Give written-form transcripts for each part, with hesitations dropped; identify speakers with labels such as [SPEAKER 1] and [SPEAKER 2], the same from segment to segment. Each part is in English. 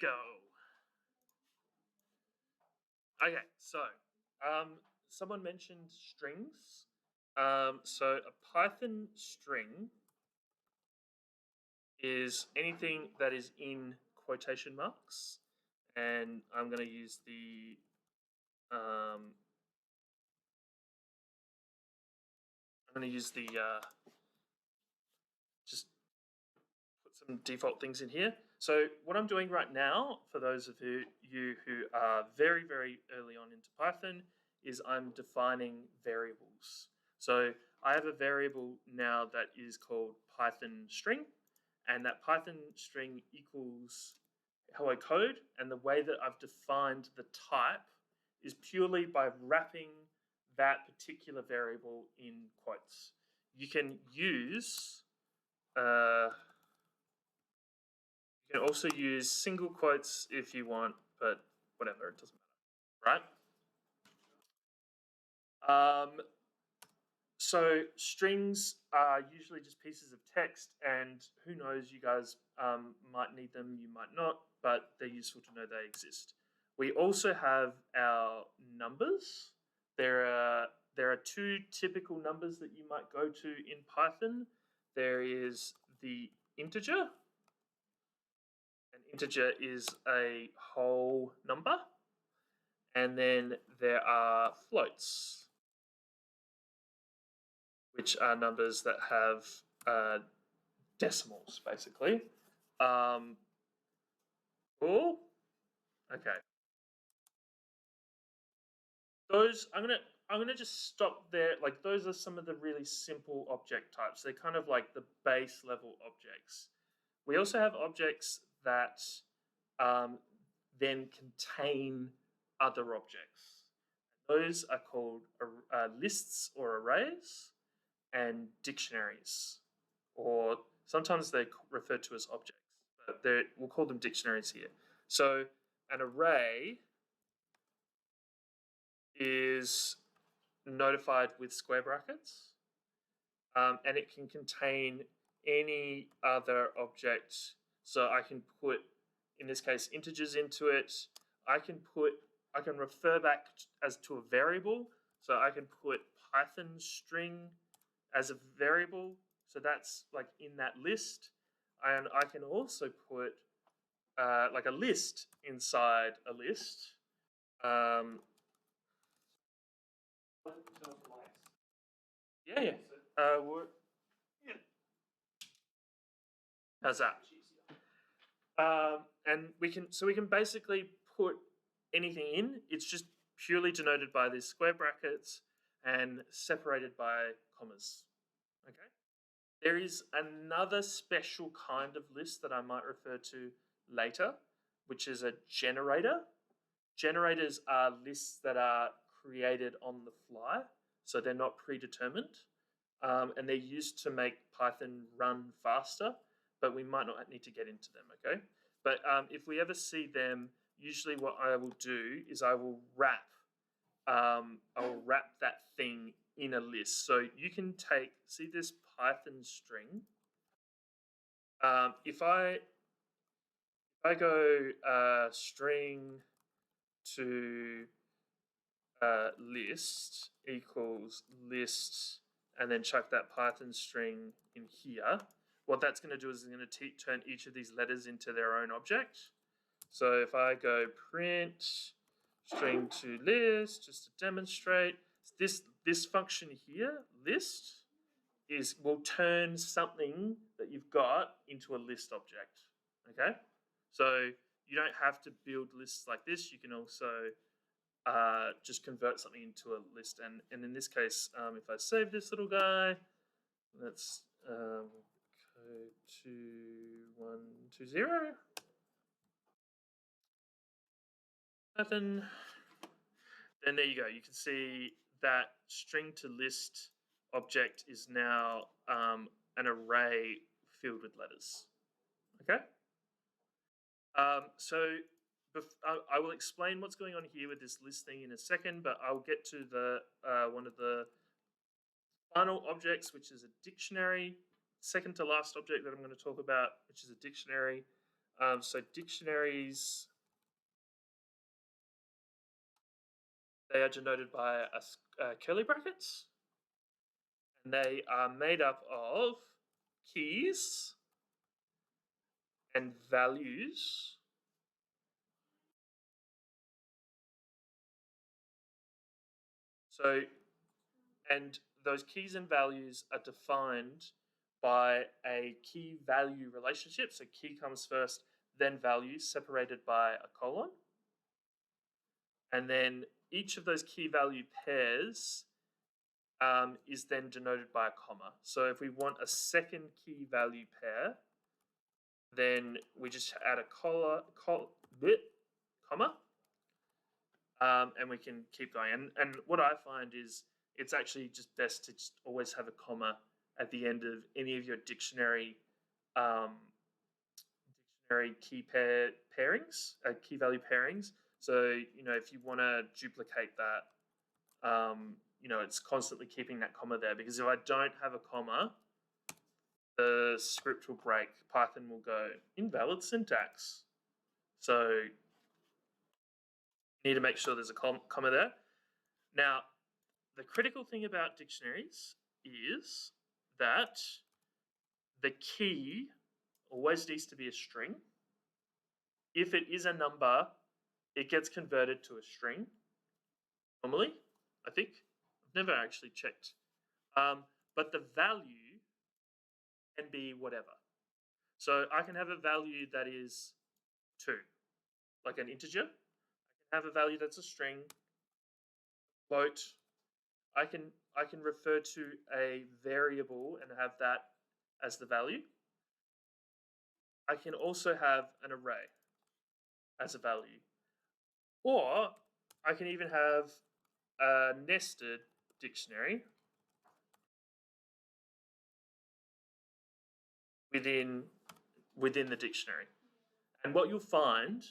[SPEAKER 1] go. Okay, so someone mentioned strings. So a Python string is anything that is in quotation marks, and I'm going to use the just put some default things in here. So what I'm doing right now, for those of you who are very, very early on into Python, is I'm defining variables. So I have a variable now that is called Python string, and that Python string equals hello code, and the way that I've defined the type is purely by wrapping that particular variable in quotes. You can use you can also use single quotes if you want, but whatever, it doesn't matter, right? So strings are usually just pieces of text, and who knows, you guys might need them, you might not, but they're useful to know they exist. We also have our numbers. There are two typical numbers that you might go to in Python. There is the integer. An integer is a whole number. And then there are floats, which are numbers that have decimals, basically. Cool. Okay. Those I'm gonna just stop there. Like, those are some of the really simple object types. They're kind of like the base level objects. We also have objects that then contain other objects. Those are called lists or arrays, and dictionaries, or sometimes they're referred to as objects, but we'll call them dictionaries here. So an array is notified with square brackets, and it can contain any other object. So I can put, in this case, integers into it. I can refer back as to a variable. So I can put Python string as a variable. So that's like in that list. And I can also put like a list inside a list. Yeah. Yeah. How's that? And we can basically put anything in. It's just purely denoted by these square brackets and separated by commas. Okay. There is another special kind of list that I might refer to later, which is a generator. Generators are lists that are created on the fly, so they're not predetermined, and they're used to make Python run faster, but we might not need to get into them, okay? But if we ever see them, usually what I will do is I will wrap that thing in a list. So you can see this Python string. If I go string to list equals list, and then chuck that Python string in here, what that's going to do is it's going to turn each of these letters into their own object. So if I go print string to list, just to demonstrate, this function here, list, will turn something that you've got into a list object. Okay, so you don't have to build lists like this. You can also just convert something into a list. And in this case, if I save this little guy, let's go to 120. Nothing. Then there you go. You can see that string to list object is now an array filled with letters. Okay. So I will explain what's going on here with this list thing in a second, but I'll get to the one of the final objects, which is a dictionary. Second to last object that I'm going to talk about, which is a dictionary. So dictionaries, they are denoted by curly brackets, and they are made up of keys and values. So, and those keys and values are defined by a key value relationship. So key comes first, then value, separated by a colon. And then each of those key value pairs is then denoted by a comma. So if we want a second key value pair, then we just add a comma, and we can keep going. And what I find is it's actually just best to just always have a comma at the end of any of your dictionary key pairings, key value pairings. So if you want to duplicate that, it's constantly keeping that comma there, because if I don't have a comma, the script will break. Python will go invalid syntax. So you need to make sure there's a comma there. Now, the critical thing about dictionaries is that the key always needs to be a string. If it is a number, it gets converted to a string. Normally, I think. I've never actually checked. But the value can be whatever. So I can have a value that is 2, like an integer. I can have a value that's a string, float. I can refer to a variable and have that as the value. I can also have an array as a value. Or I can even have a nested dictionary within the dictionary. And what you'll find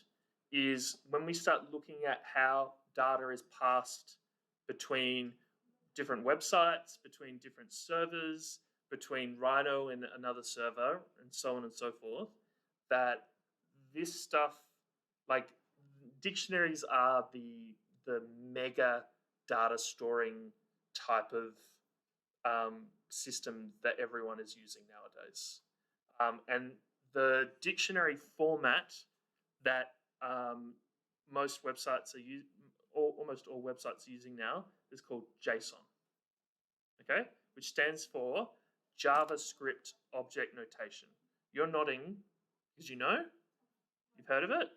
[SPEAKER 1] is when we start looking at how data is passed between different websites, between different servers, between Rhino and another server, and so on and so forth, that this stuff, like dictionaries are the mega data storing type of system that everyone is using nowadays. And the dictionary format that most websites are using, almost all websites are using now, is called JSON. Okay, which stands for JavaScript Object Notation. You're nodding because you've heard of it.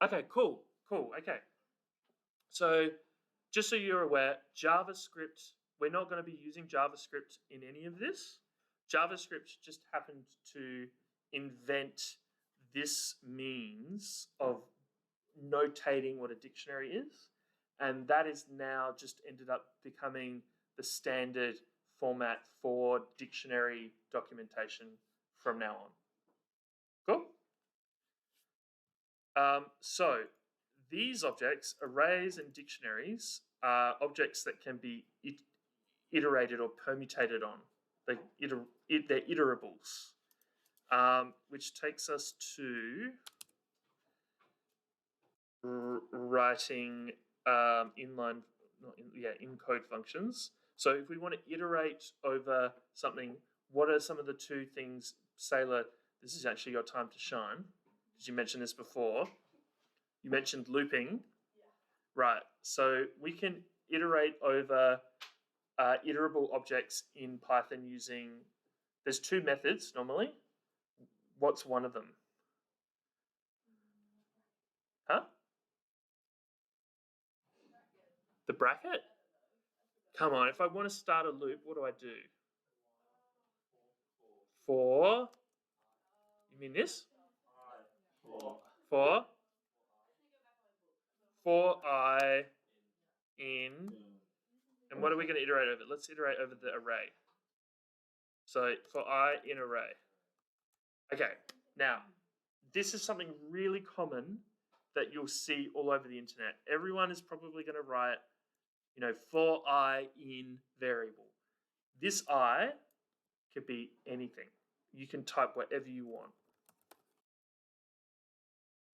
[SPEAKER 1] Okay, cool. Okay, so just so you're aware, JavaScript, we're not going to be using JavaScript in any of this. JavaScript just happened to invent this means of notating what a dictionary is, and that is now just ended up becoming the standard format for dictionary documentation from now on. Cool? So these objects, arrays and dictionaries, are objects that can be iterated or permutated on. They're iterables, which takes us to writing in-code functions. So if we want to iterate over something, what are some of the two things? Sailor, this is actually your time to shine, because you mentioned this before. You mentioned looping. Right, so we can iterate over iterable objects in Python using, there's two methods normally. What's one of them? Huh? The bracket? Come on, if I want to start a loop, what do I do? For, you mean this? For I in, and what are we going to iterate over? Let's iterate over the array. So for I in array. Okay, now this is something really common that you'll see all over the internet. Everyone is probably going to write, for I in variable. This I could be anything. You can type whatever you want.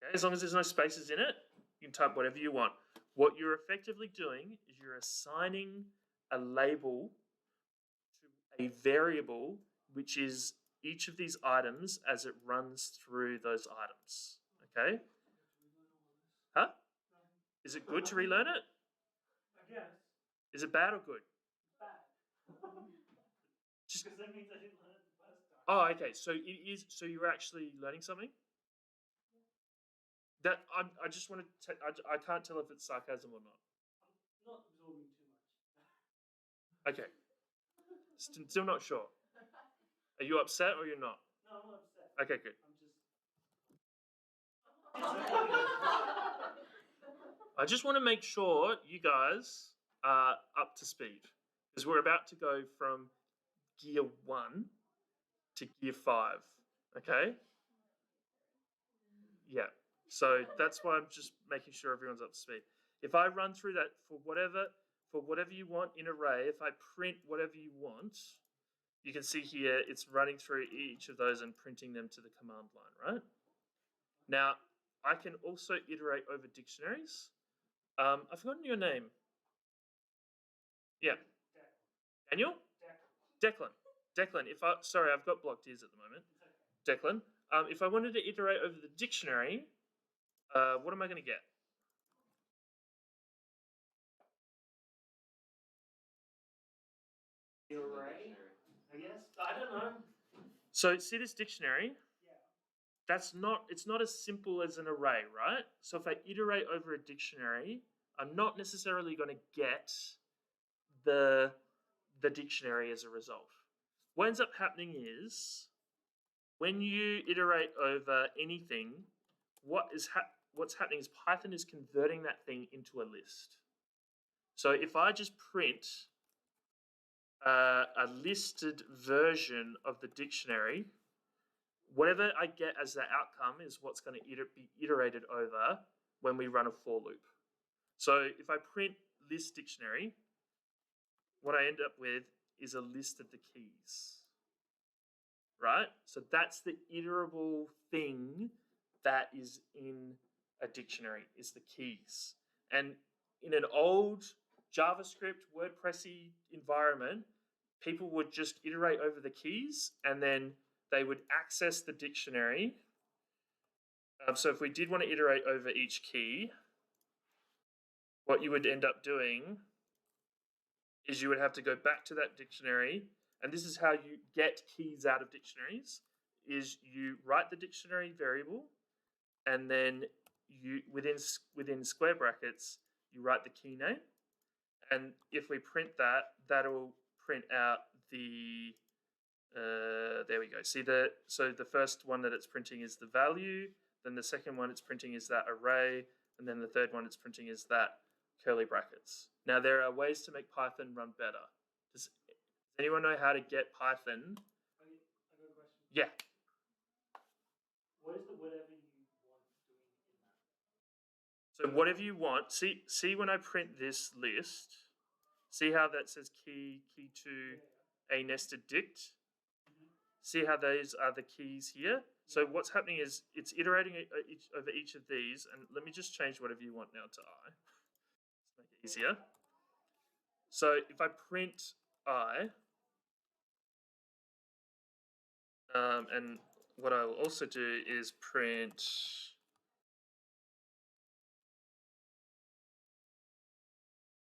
[SPEAKER 1] Okay? As long as there's no spaces in it, you can type whatever you want. What you're effectively doing is you're assigning a label to a variable, which is each of these items as it runs through those items. Okay? Huh? Is it good to relearn it?
[SPEAKER 2] I guess.
[SPEAKER 1] Is it bad or good?
[SPEAKER 2] Bad.
[SPEAKER 1] Just
[SPEAKER 2] because that means I didn't learn it the first time.
[SPEAKER 1] Oh, okay. So it is. So you're actually learning something. That I just want to. I can't tell if it's sarcasm or not.
[SPEAKER 2] I'm not absorbing too much.
[SPEAKER 1] Okay. Still not sure. Are you upset or you're not?
[SPEAKER 2] No, I'm not upset.
[SPEAKER 1] Okay, good.
[SPEAKER 2] I'm just.
[SPEAKER 1] I just want to make sure you guys are up to speed because we're about to go from gear 1 to gear 5. Okay? Yeah. So that's why I'm just making sure everyone's up to speed. If I run through that for whatever you want in array, if I print whatever you want, you can see here it's running through each of those and printing them to the command line, right? Now, I can also iterate over dictionaries. I've forgotten your name. Yeah. Daniel? Declan. Declan, sorry, I've got blocked ears at the moment. Declan, if I wanted to iterate over the dictionary, what am I going to get?
[SPEAKER 2] The array, I guess. I don't know.
[SPEAKER 1] So see this dictionary?
[SPEAKER 2] Yeah.
[SPEAKER 1] It's not as simple as an array, right? So if I iterate over a dictionary, I'm not necessarily going to get the dictionary as a result. What ends up happening is when you iterate over anything, what's happening is Python is converting that thing into a list. So if I just print a listed version of the dictionary, whatever I get as the outcome is what's going to be iterated over when we run a for loop. So if I print list dictionary, what I end up with is a list of the keys, right? So that's the iterable thing that is in a dictionary, is the keys. And in an old JavaScript, WordPressy environment, people would just iterate over the keys and then they would access the dictionary. So if we did want to iterate over each key, what you would end up doing is you would have to go back to that dictionary, and this is how you get keys out of dictionaries, is you write the dictionary variable, and then you within square brackets, you write the key name, and if we print that, that'll print out the there we go. See so the first one that it's printing is the value, then the second one it's printing is that array, and then the third one it's printing is that curly brackets. Now there are ways to make Python run better. Does anyone know how to get Python?
[SPEAKER 2] I got a question.
[SPEAKER 1] Yeah.
[SPEAKER 2] What is the whatever you want doing in that?
[SPEAKER 1] So whatever you want. See when I print this list, see how that says key 2, a nested dict? See how those are the keys here? So what's happening is it's iterating over each of these, and let me just change whatever you want now to I. Let's make it easier. So if I print I, and what I will also do is print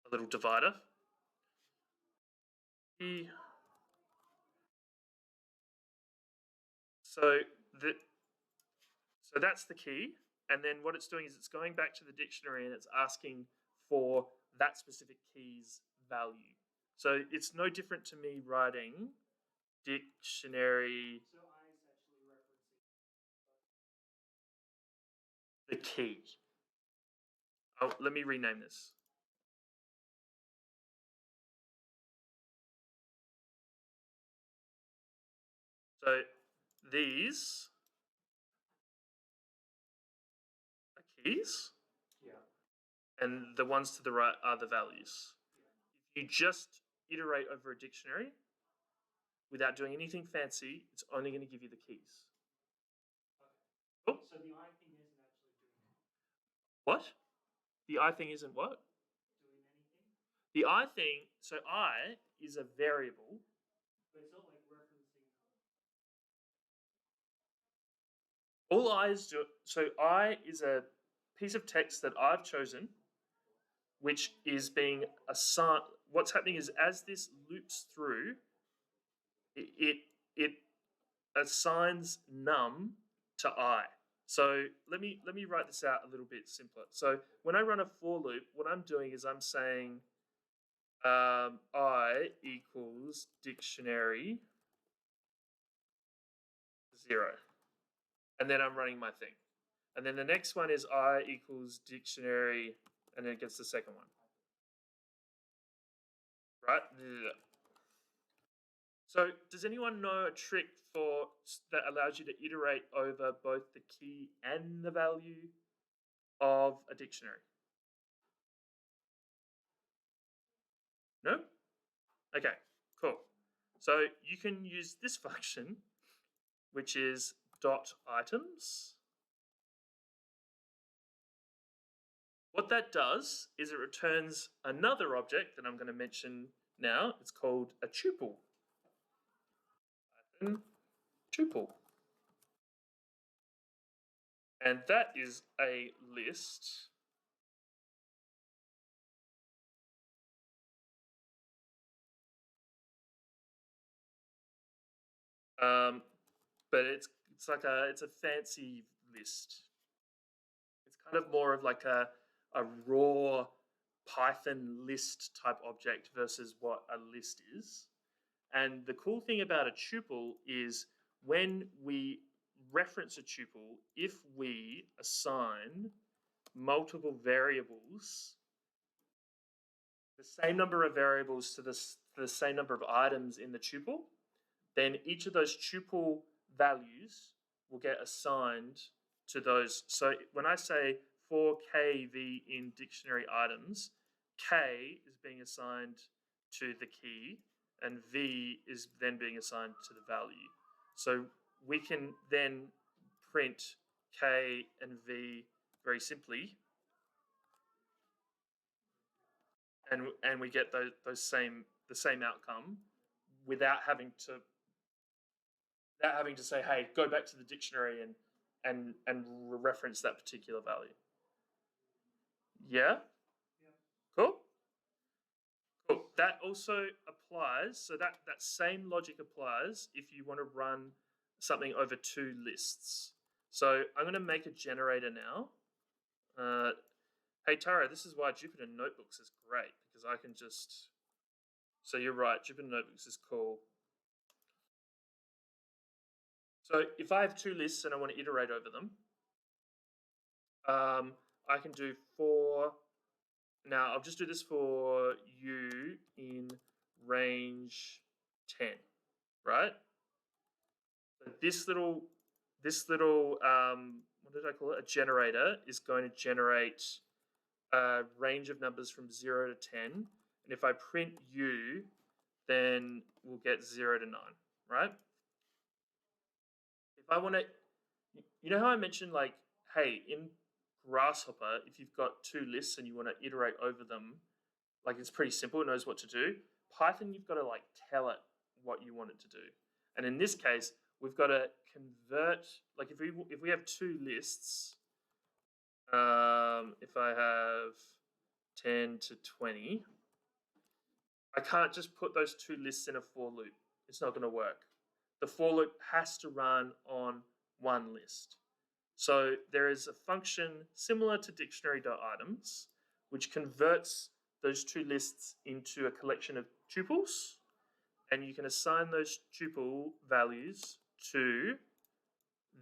[SPEAKER 1] a little divider. So that's the key, and then what it's doing is it's going back to the dictionary and it's asking for that specific key's value. So it's no different to me writing dictionary.
[SPEAKER 2] So I is actually referencing
[SPEAKER 1] the key. Oh, let me rename this. So these are keys.
[SPEAKER 2] Yeah.
[SPEAKER 1] And the ones to the right are the values. Yeah. If you just iterate over a dictionary, without doing anything fancy, it's only going to give you the keys. Cool.
[SPEAKER 2] So the I thing isn't actually doing anything.
[SPEAKER 1] What? The I thing isn't what?
[SPEAKER 2] Doing anything?
[SPEAKER 1] The I thing, so I is a variable.
[SPEAKER 2] But it's not like referencing.
[SPEAKER 1] All I is do, so I is a piece of text that I've chosen, which is being assigned. What's happening is as this loops through, it assigns num to I. So let me write this out a little bit simpler. So when I run a for loop, what I'm doing is I'm saying I equals dictionary 0, and then I'm running my thing. And then the next one is I equals dictionary, and then it gets the second one. Right? So does anyone know a trick that allows you to iterate over both the key and the value of a dictionary? No? Okay, cool. So you can use this function, which is dot items. What that does is it returns another object that I'm going to mention now. It's called a tuple. Tuple. And that is a list but it's a fancy list. It's kind of more of like a raw Python list type object versus what a list is. And the cool thing about a tuple is when we reference a tuple, if we assign multiple variables, the same number of variables to the same number of items in the tuple, then each of those tuple values will get assigned to those. So when I say for kv in dictionary items, k is being assigned to the key and v is then being assigned to the value. So we can then print k and v very simply, and we get the same outcome without having to say, hey, go back to the dictionary and reference that particular value. Yeah? Cool? Cool. That also applies, so that same logic applies if you want to run something over two lists. So I'm going to make a generator now. Hey, Tara, this is why Jupyter Notebooks is great, because I can just... So you're right, Jupyter Notebooks is cool. So if I have two lists and I want to iterate over them, I can do for... Now, I'll just do this for u in range 10, right? So this little what did I call it? A generator is going to generate a range of numbers from 0 to 10. And if I print u, then we'll get 0 to 9, right? If I want to, you know how I mentioned, like, hey, in Grasshopper, if you've got two lists and you want to iterate over them, like, it's pretty simple, it knows what to do. Python, you've got to like tell it what you want it to do. And in this case, we've got to convert, like if we have two lists, if I have 10 to 20, I can't just put those two lists in a for loop. It's not going to work. The for loop has to run on one list. So there is a function similar to dictionary.items, which converts those two lists into a collection of tuples, and you can assign those tuple values to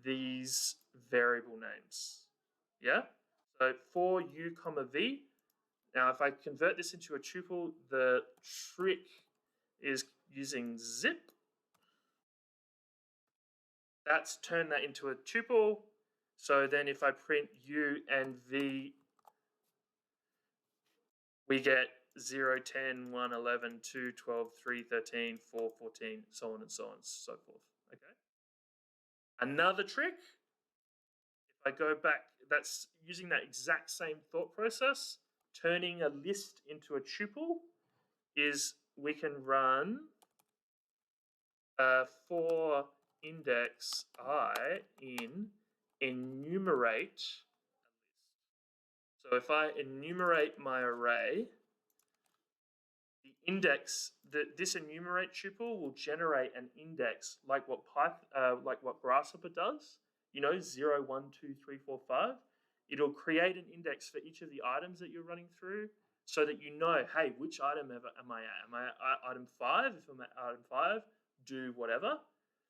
[SPEAKER 1] these variable names. Yeah? So for u comma v, now if I convert this into a tuple, the trick is using zip. That's turned that into a tuple. So then if I print u and v, we get 0, 10, 1, 11, 2, 12, 3, 13, 4, 14, so on and so on and so forth. Okay. Another trick, if I go back, that's using that exact same thought process, turning a list into a tuple, is we can run for index I in enumerate. So if I enumerate my array, the index, this enumerate tuple will generate an index like what Grasshopper does. You know, 0, 1, 2, 3, 4, 5. It'll create an index for each of the items that you're running through, so that you know, hey, which item am I at? Am I at item 5? If I'm at item 5, do whatever.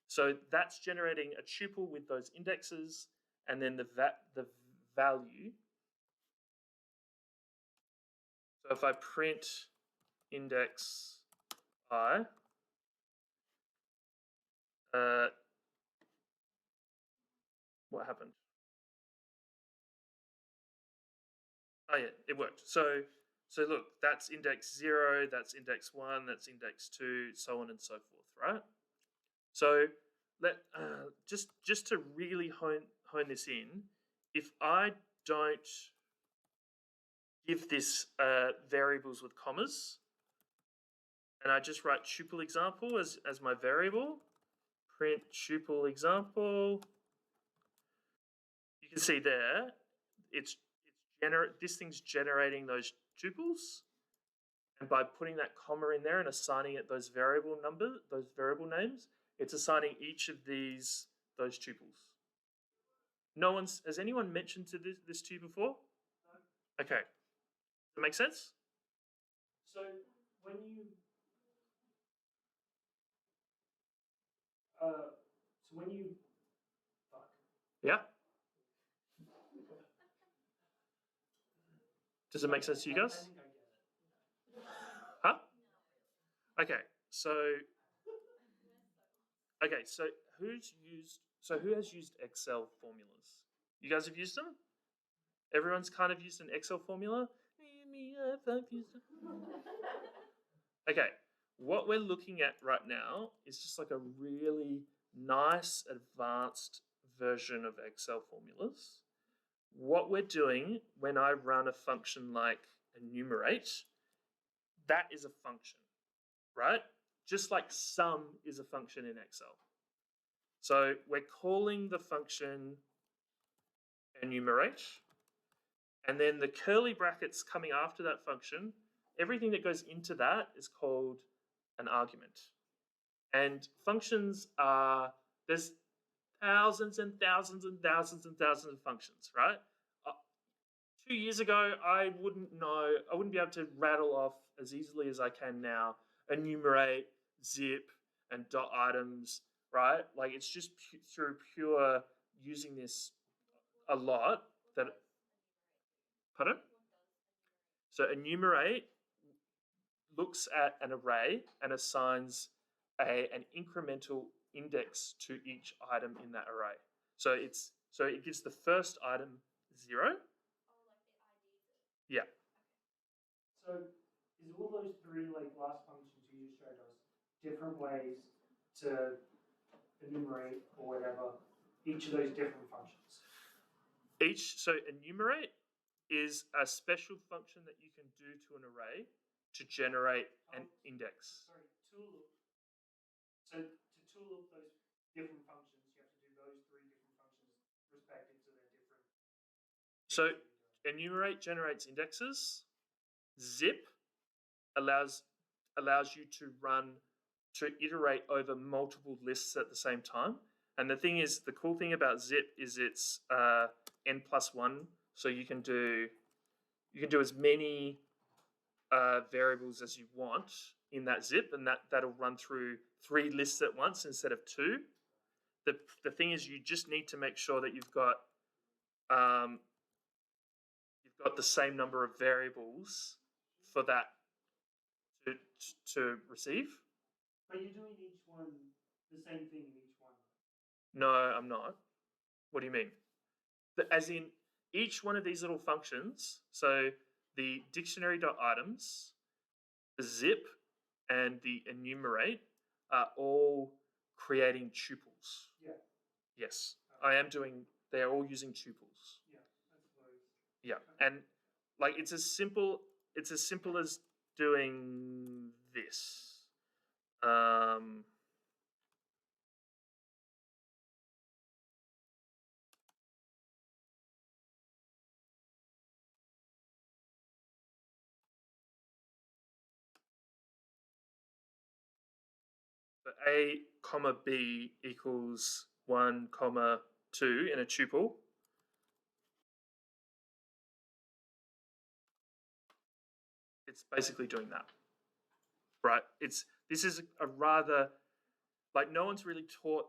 [SPEAKER 1] So that's generating a tuple with those indexes, and then the value. So if I print index I, what happened? Oh yeah, it worked. So look, that's index 0, that's index 1, that's index 2, so on and so forth, right? So let just to really hone this in, if I don't give this variables with commas, and I just write tuple example as my variable, print tuple example, you can see there, this thing's generating those tuples, and by putting that comma in there and assigning it those variable names, it's assigning each of those tuples. Has anyone mentioned this to you before? No. Okay. Does that make sense?
[SPEAKER 2] So when you fuck.
[SPEAKER 1] Yeah. Does it make sense to you guys?
[SPEAKER 2] I think I get it.
[SPEAKER 1] Huh? Okay. So who has used Excel formulas? You guys have used them? Everyone's kind of used an Excel formula? I've used them. Okay, what we're looking at right now is just like a really nice advanced version of Excel formulas. What we're doing when I run a function like enumerate, that is a function, right? Just like sum is a function in Excel. So we're calling the function enumerate, and then the curly brackets coming after that function, everything that goes into that is called an argument. And functions there's thousands and thousands and thousands and thousands of functions, right? 2 years ago, I wouldn't be able to rattle off as easily as I can now, enumerate, zip, and dot items, right? Like it's just through pure using this a lot that. Pardon? So enumerate looks at an array and assigns an incremental index to each item in that array. So it gives the first item 0. Yeah.
[SPEAKER 2] So is all those three last functions you just showed us different ways to enumerate or whatever each of those different functions?
[SPEAKER 1] So enumerate is a special function that you can do to an array to generate an index.
[SPEAKER 2] Sorry, tool. So to tool up those different functions, you have to do those three different functions respective to their different.
[SPEAKER 1] So enumerate generates indexes. Zip allows you to iterate over multiple lists at the same time. And the cool thing about zip is it's n+1, so you can do as many variables as you want in that zip, and that'll run through 3 lists at once instead of 2. The thing is, you just need to make sure that you've got the same number of variables for that to receive.
[SPEAKER 2] But you're doing each one the same thing in each one.
[SPEAKER 1] No, I'm not. What do you mean? As in each one of these little functions, so the dictionary.items zip and the enumerate are all creating tuples.
[SPEAKER 2] Yeah.
[SPEAKER 1] Yes, I am doing. They're all using tuples.
[SPEAKER 2] Yeah, I suppose.
[SPEAKER 1] Yeah, and like it's as simple as doing this. But A comma B equals 1 comma 2 in a tuple. It's basically doing that, right? This is a rather, like, no one's really taught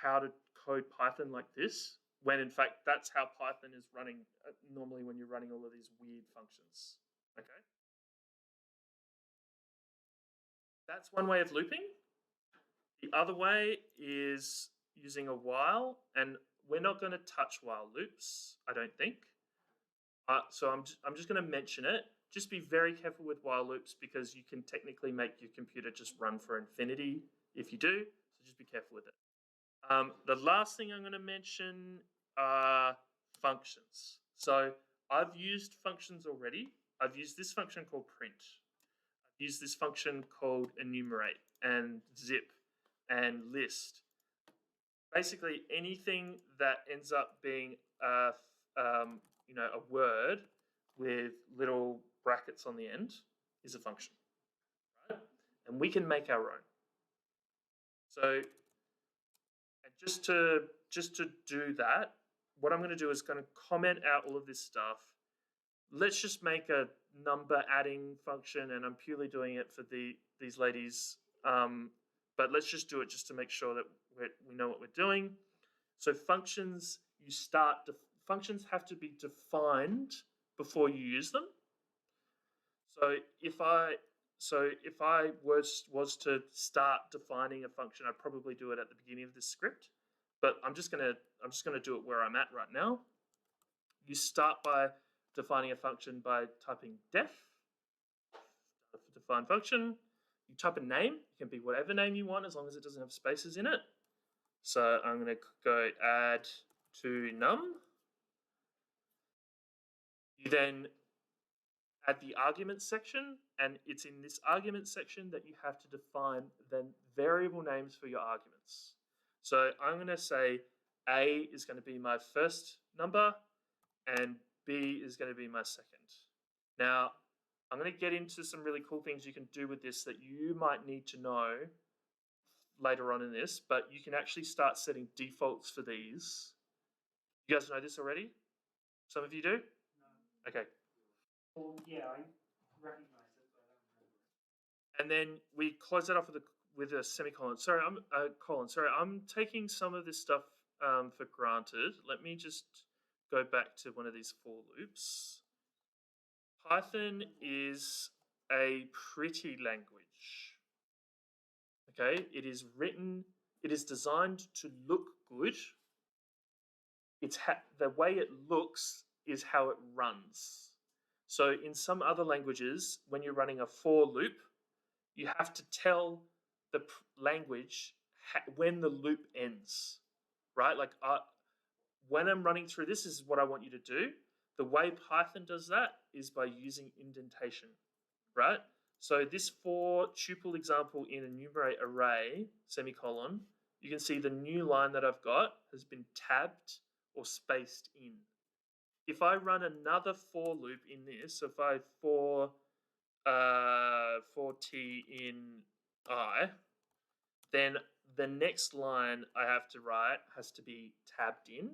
[SPEAKER 1] how to code Python like this, when in fact that's how Python is running normally when you're running all of these weird functions. Okay, that's one way of looping. The other way is using a while, and we're not going to touch while loops, I don't think. So I'm just going to mention it. Just be very careful with while loops, because you can technically make your computer just run for infinity if you do. So just be careful with it. The last thing I'm going to mention are functions. So I've used functions already. I've used this function called print. I've used this function called enumerate and zip and list. Basically, anything that ends up being a word with little brackets on the end is a function, right? And we can make our own. So, and just to do that, what I'm going to do is going to comment out all of this stuff. Let's just make a number adding function, and I'm purely doing it for these ladies. But let's just do it just to make sure that we know what we're doing. So functions, functions have to be defined before you use them. So if I was to start defining a function, I'd probably do it at the beginning of this script. But I'm just gonna do it where I'm at right now. You start by defining a function by typing def, define function. You type a name. It can be whatever name you want, as long as it doesn't have spaces in it. So I'm going to go add to num. You then add the arguments section, and it's in this argument section that you have to define then variable names for your arguments. So I'm going to say A is going to be my first number, and B is going to be my second. Now, I'm going to get into some really cool things you can do with this that you might need to know later on in this, but you can actually start setting defaults for these. You guys know this already? Some of you do?
[SPEAKER 2] No.
[SPEAKER 1] Okay.
[SPEAKER 2] Well, yeah, I recognize it, but I don't remember it.
[SPEAKER 1] And then we close that off with a semicolon. Sorry, I'm taking some of this stuff for granted. Let me just go back to one of these for loops. Python is a pretty language. Okay, it is designed to look good. The way it looks is how it runs. So in some other languages, when you're running a for loop, you have to tell the language when the loop ends, right? Like when I'm running through this is what I want you to do. The way Python does that is by using indentation, right? So this for tuple example in enumerate array, semicolon, you can see the new line that I've got has been tabbed or spaced in. If I run another for loop in this, so if I for t in I, then the next line I have to write has to be tabbed in.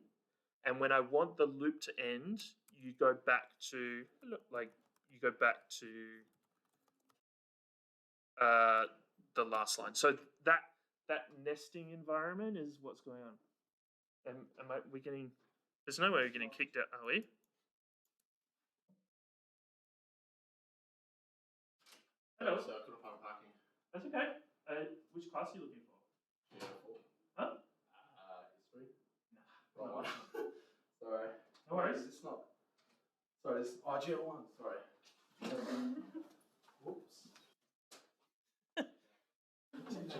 [SPEAKER 1] And when I want the loop to end, you go back to the last line. So that nesting environment is what's going on. We getting? There's no way we're getting kicked out, are we? Hello.
[SPEAKER 3] So I couldn't find parking.
[SPEAKER 1] That's okay. Which class are you looking for?
[SPEAKER 3] Yeah,
[SPEAKER 1] Huh?
[SPEAKER 3] history.
[SPEAKER 1] Nah.
[SPEAKER 3] Wrong one. Sorry.
[SPEAKER 1] No worries.
[SPEAKER 3] It's not. Sorry, it's RGL1. Sorry. Whoops.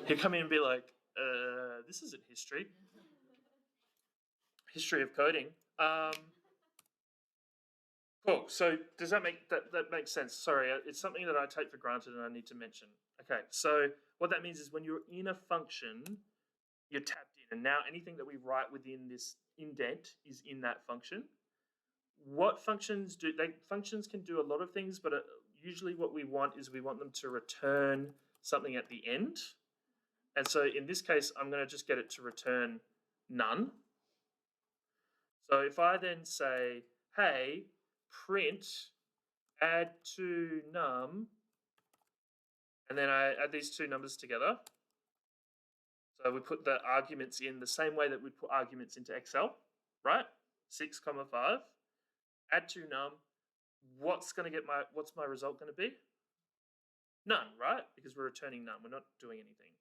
[SPEAKER 1] He'll come in and be like, this isn't history. History of coding. Cool. So does that make that makes sense? Sorry, it's something that I take for granted and I need to mention. Okay. So what that means is when you're in a function, you're tapped in, and now anything that we write within this indent is in that function. What functions do? Functions can do a lot of things, but usually what we want is we want them to return something at the end. And so in this case, I'm going to just get it to return none. So if I then say, hey, print add to num, and then I add these two numbers together. So we put the arguments in the same way that we put arguments into Excel, right? 6, 5. Add to num. What's my result going to be? None, right? Because we're returning none. We're not doing anything.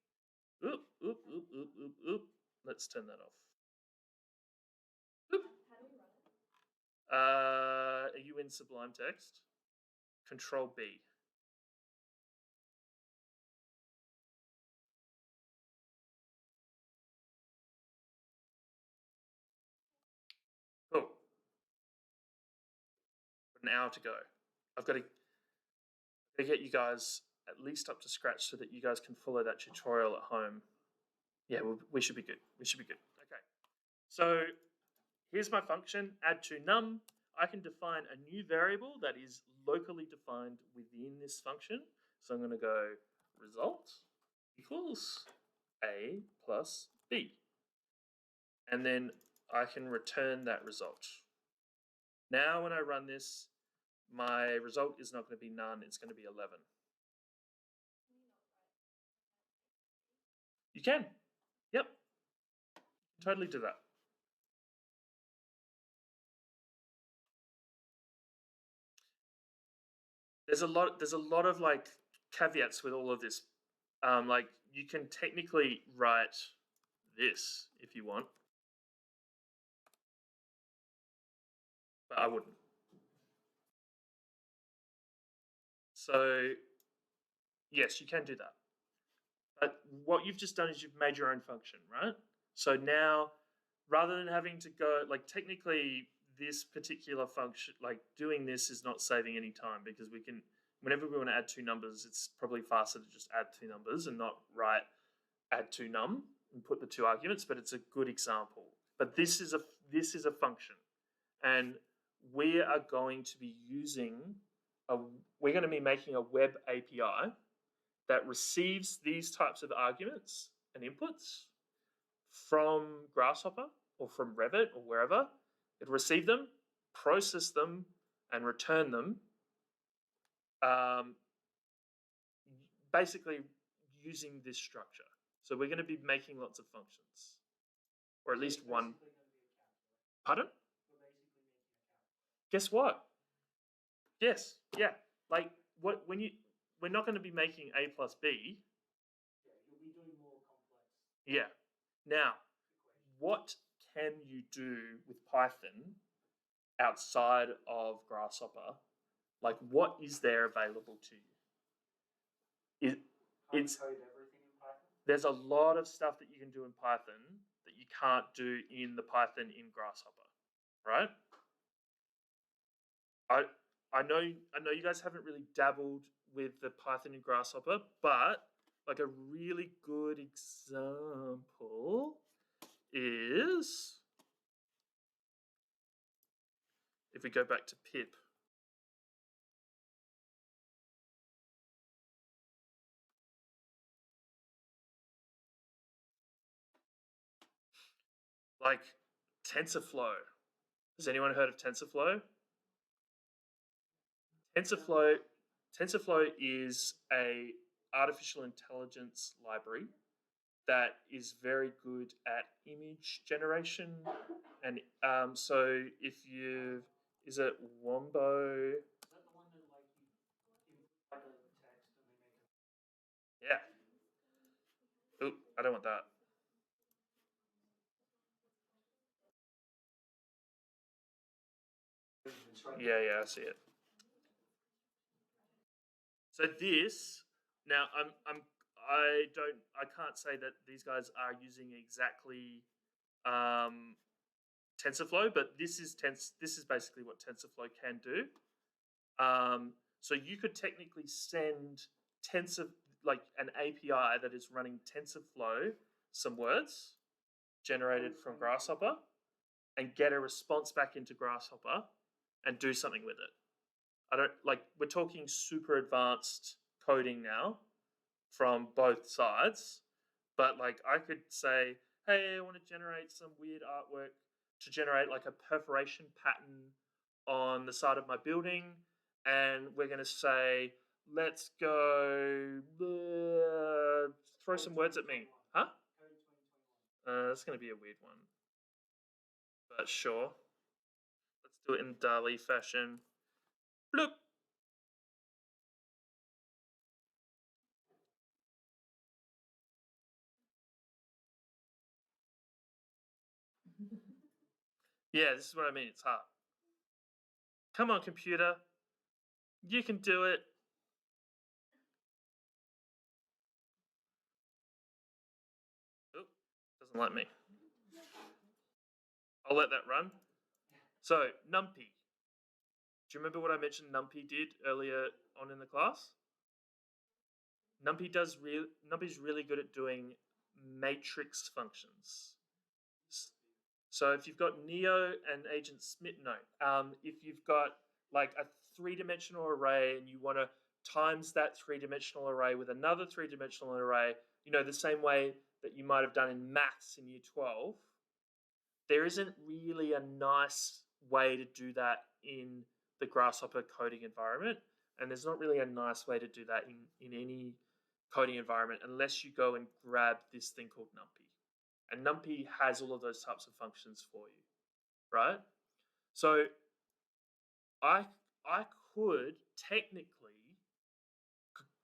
[SPEAKER 1] Oop, oop, oop, oop, oop, oop. Let's turn that off. Oop.
[SPEAKER 4] How do we run it?
[SPEAKER 1] Are you in Sublime Text? Control B. Cool. An hour to go. I've got to get you guys at least up to scratch so that you guys can follow that tutorial at home. Yeah, we should be good. We should be good. Okay. So here's my function, add to num. I can define a new variable that is locally defined within this function. So I'm going to go result equals a plus b. And then I can return that result. Now when I run this, my result is not going to be none, it's going to be 11. You can. Yep. Totally do that. There's a lot of like caveats with all of this. Like you can technically write this if you want, but I wouldn't. So yes, you can do that. But what you've just done is you've made your own function, right? So now, rather than having to go, like technically this particular function, like doing this is not saving any time because we can, whenever we want to add two numbers, it's probably faster to just add two numbers and not write add to num and put the two arguments, but it's a good example. But this is a function, and we are going to be we're going to be making a web API that receives these types of arguments and inputs from Grasshopper or from Revit or wherever. It'll receive them, process them, and return them, basically using this structure. So we're going to be making lots of functions, or at least one. Pardon? Guess what? Yes, yeah. Like we're not going to be making a plus b.
[SPEAKER 2] Yeah, you'll be doing more complex.
[SPEAKER 1] Yeah. Now, what can you do with Python outside of Grasshopper? Like, what is there available to you? It's
[SPEAKER 2] Code everything in Python.
[SPEAKER 1] There's a lot of stuff that you can do in Python that you can't do in the Python in Grasshopper, right? I know you guys haven't really dabbled with the Python in Grasshopper, but like a really good example is if we go back to pip. Like Tensorflow. Has anyone heard of Tensorflow? TensorFlow is a artificial intelligence library that is very good at image generation, and so if is it Wombo?
[SPEAKER 2] Is that the one that like you input like a text and they make it?
[SPEAKER 1] Yeah. Oop, I don't want that.
[SPEAKER 2] It's right
[SPEAKER 1] Yeah, I see it. So this now I can't say that these guys are using exactly TensorFlow, but this is basically what TensorFlow can do. So you could technically send like an API that is running TensorFlow some words generated from Grasshopper and get a response back into Grasshopper and do something with it. We're talking super advanced coding now from both sides, but like I could say, hey, I want to generate some weird artwork to generate like a perforation pattern on the side of my building, and we're going to say, let's go throw some words at me. Huh? That's going to be a weird one. But sure. Let's do it in Dali fashion. Bloop. Yeah, this is what I mean. It's hard. Come on, computer. You can do it. Oop, doesn't like me. I'll let that run. So, Numpy. Do you remember what I mentioned Numpy did earlier on in the class? Numpy's really good at doing matrix functions. So if you've got Neo and Agent Smith, if you've got like a three-dimensional array and you want to times that three-dimensional array with another three-dimensional array, the same way that you might have done in maths in year 12, there isn't really a nice way to do that in the Grasshopper coding environment. And there's not really a nice way to do that in any coding environment unless you go and grab this thing called Numpy. And Numpy has all of those types of functions for you, right? So I could technically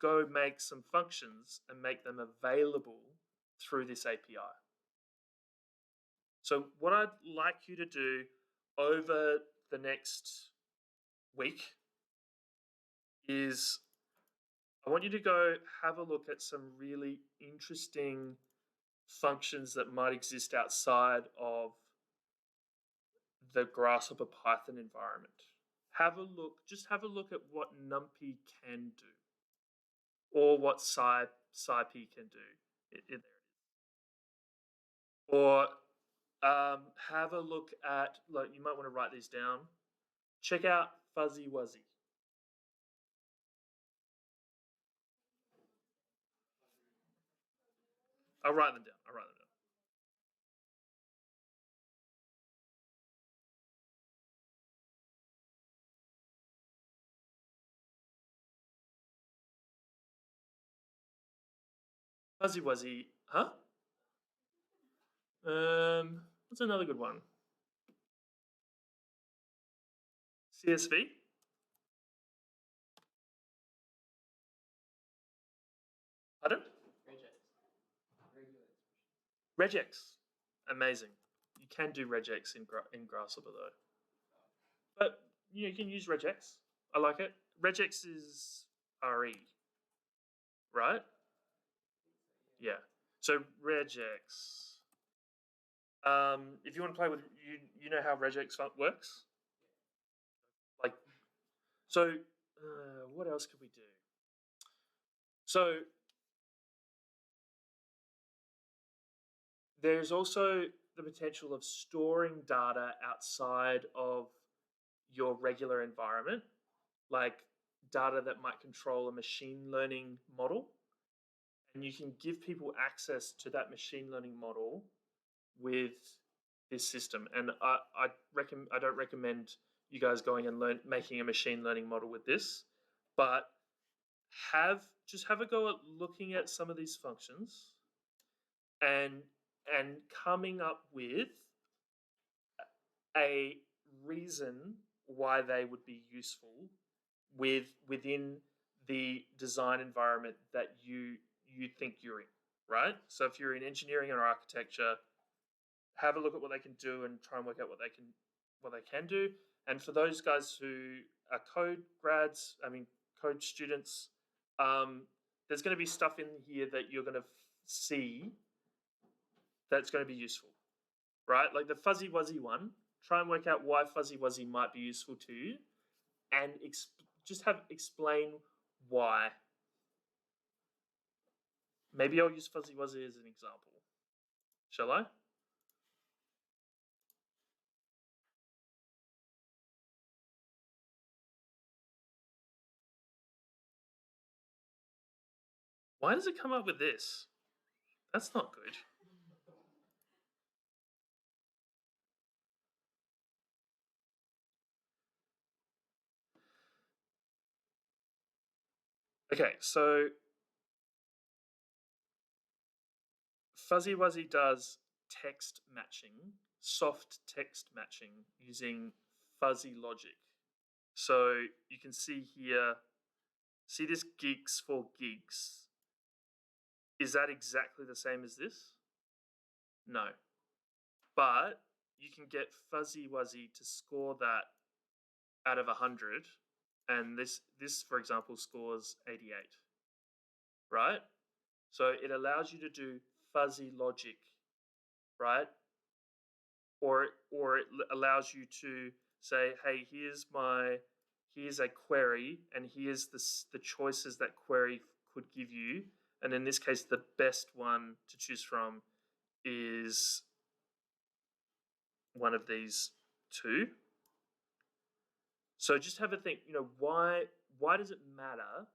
[SPEAKER 1] go make some functions and make them available through this API. So what I'd like you to do over the next week is I want you to go have a look at some really interesting functions that might exist outside of the Grasshopper Python environment. Just have a look at what Numpy can do, or what SciPy can do. Or have a look at, you might want to write these down. Check out Fuzzy Wuzzy. I'll write them down. Fuzzy Wuzzy, huh? What's another good one? CSV? Pardon? Regex. Amazing. You can do regex in Grasshopper though. But you can use regex. I like it. Regex is RE, right? Yeah. So regex. If you want to play with, you know how regex works? So what else could we do? So there's also the potential of storing data outside of your regular environment, like data that might control a machine learning model. And you can give people access to that machine learning model with this system. And I don't recommend you guys going and making a machine learning model with this, but just have a go at looking at some of these functions and coming up with a reason why they would be useful within the design environment that you think you're in, right? So if you're in engineering or architecture, have a look at what they can do and try and work out what they can do. And for those guys who are code students, there's going to be stuff in here that you're going to see that's going to be useful, right? Like the fuzzy wuzzy one, try and work out why fuzzy wuzzy might be useful to you and just explain why. Maybe I'll use fuzzy wuzzy as an example. Shall I? Why does it come up with this? That's not good. Okay, so Fuzzy Wuzzy does text matching, soft text matching using fuzzy logic. So you can see here, see this geeks for gigs. Is that exactly the same as this? No. But you can get Fuzzy Wuzzy to score that out of 100, and this for example scores 88, right? So it allows you to do fuzzy logic, right? Or it allows you to say, hey, here's a query, and here's the choices that query could give you, and in this case, the best one to choose from is one of these two. So just have a think. Why does it matter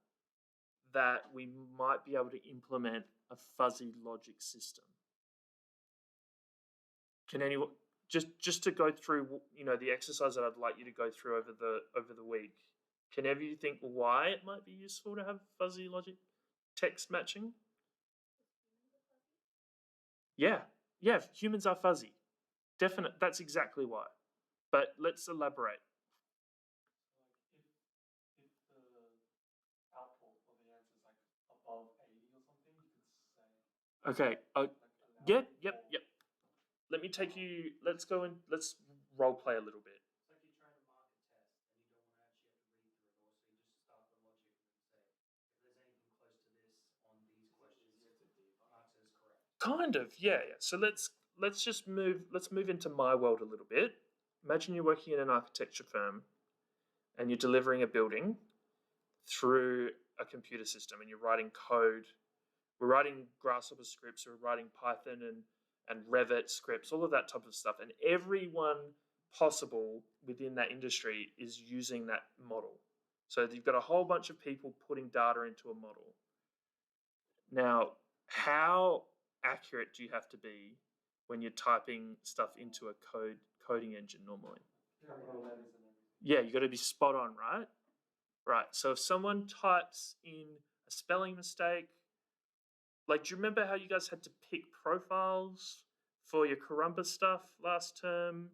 [SPEAKER 1] that we might be able to implement a fuzzy logic system? Can anyone just to go through the exercise that I'd like you to go through over the week? Can any of you think why it might be useful to have fuzzy logic text matching? Yeah, humans are fuzzy. Definite. That's exactly why. But let's elaborate.
[SPEAKER 4] If the output or the answer is like above 80 or something, you could say.
[SPEAKER 1] Okay. Yep. Let me take you. Let's go and let's role play a little bit.
[SPEAKER 2] It's like you're trying to mark a test and you don't want to actually have to read through it all, so you just start the logic and then say, if there's anything close to this on these questions, marks it as correct.
[SPEAKER 1] Kind of, yeah. So let's move into my world a little bit. Imagine you're working in an architecture firm and you're delivering a building through a computer system and you're writing code. We're writing Grasshopper scripts, we're writing Python and Revit scripts, all of that type of stuff. And everyone possible within that industry is using that model. So you've got a whole bunch of people putting data into a model. Now, how accurate do you have to be when you're typing stuff into a coding engine normally? Yeah, you got to be spot on, right? Right. So if someone types in a spelling mistake, like, do you remember how you guys had to pick profiles for your Karumba stuff last term?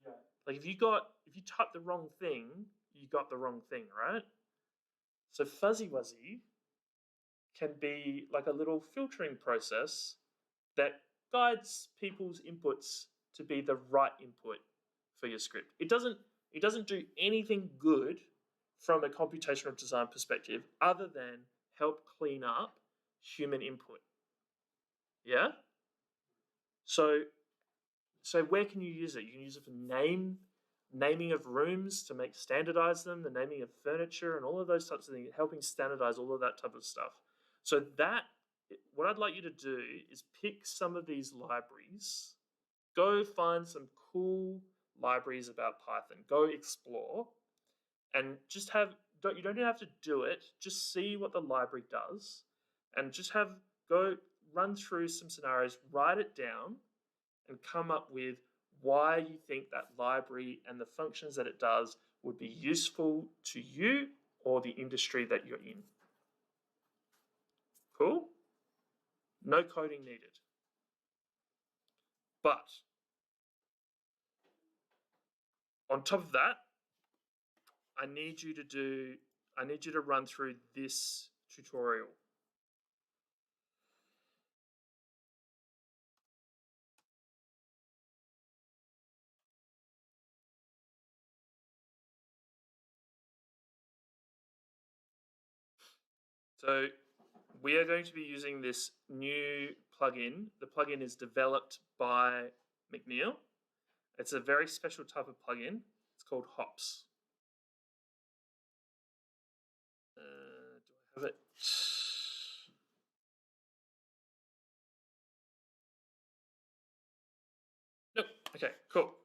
[SPEAKER 4] Yeah.
[SPEAKER 1] Like, if you typed the wrong thing, you got the wrong thing, right? So Fuzzy Wuzzy can be like a little filtering process that guides people's inputs to be the right input for your script. It doesn't do anything good from a computational design perspective other than help clean up human input. Yeah? So where can you use it? You can use it for naming of rooms to standardize them, the naming of furniture and all of those types of things, helping standardize all of that type of stuff. So what I'd like you to do is pick some of these libraries, go find some cool libraries about Python, go explore, and just you don't even have to do it, just see what the library does, and just go run through some scenarios, write it down, and come up with why you think that library and the functions that it does would be useful to you or the industry that you're in. Cool? No coding needed. But on top of that, I need you to run through this tutorial. So we are going to be using this new plugin. The plugin is developed by McNeil. It's a very special type of plugin. It's called Hops. Do I have it? Nope. Okay, cool.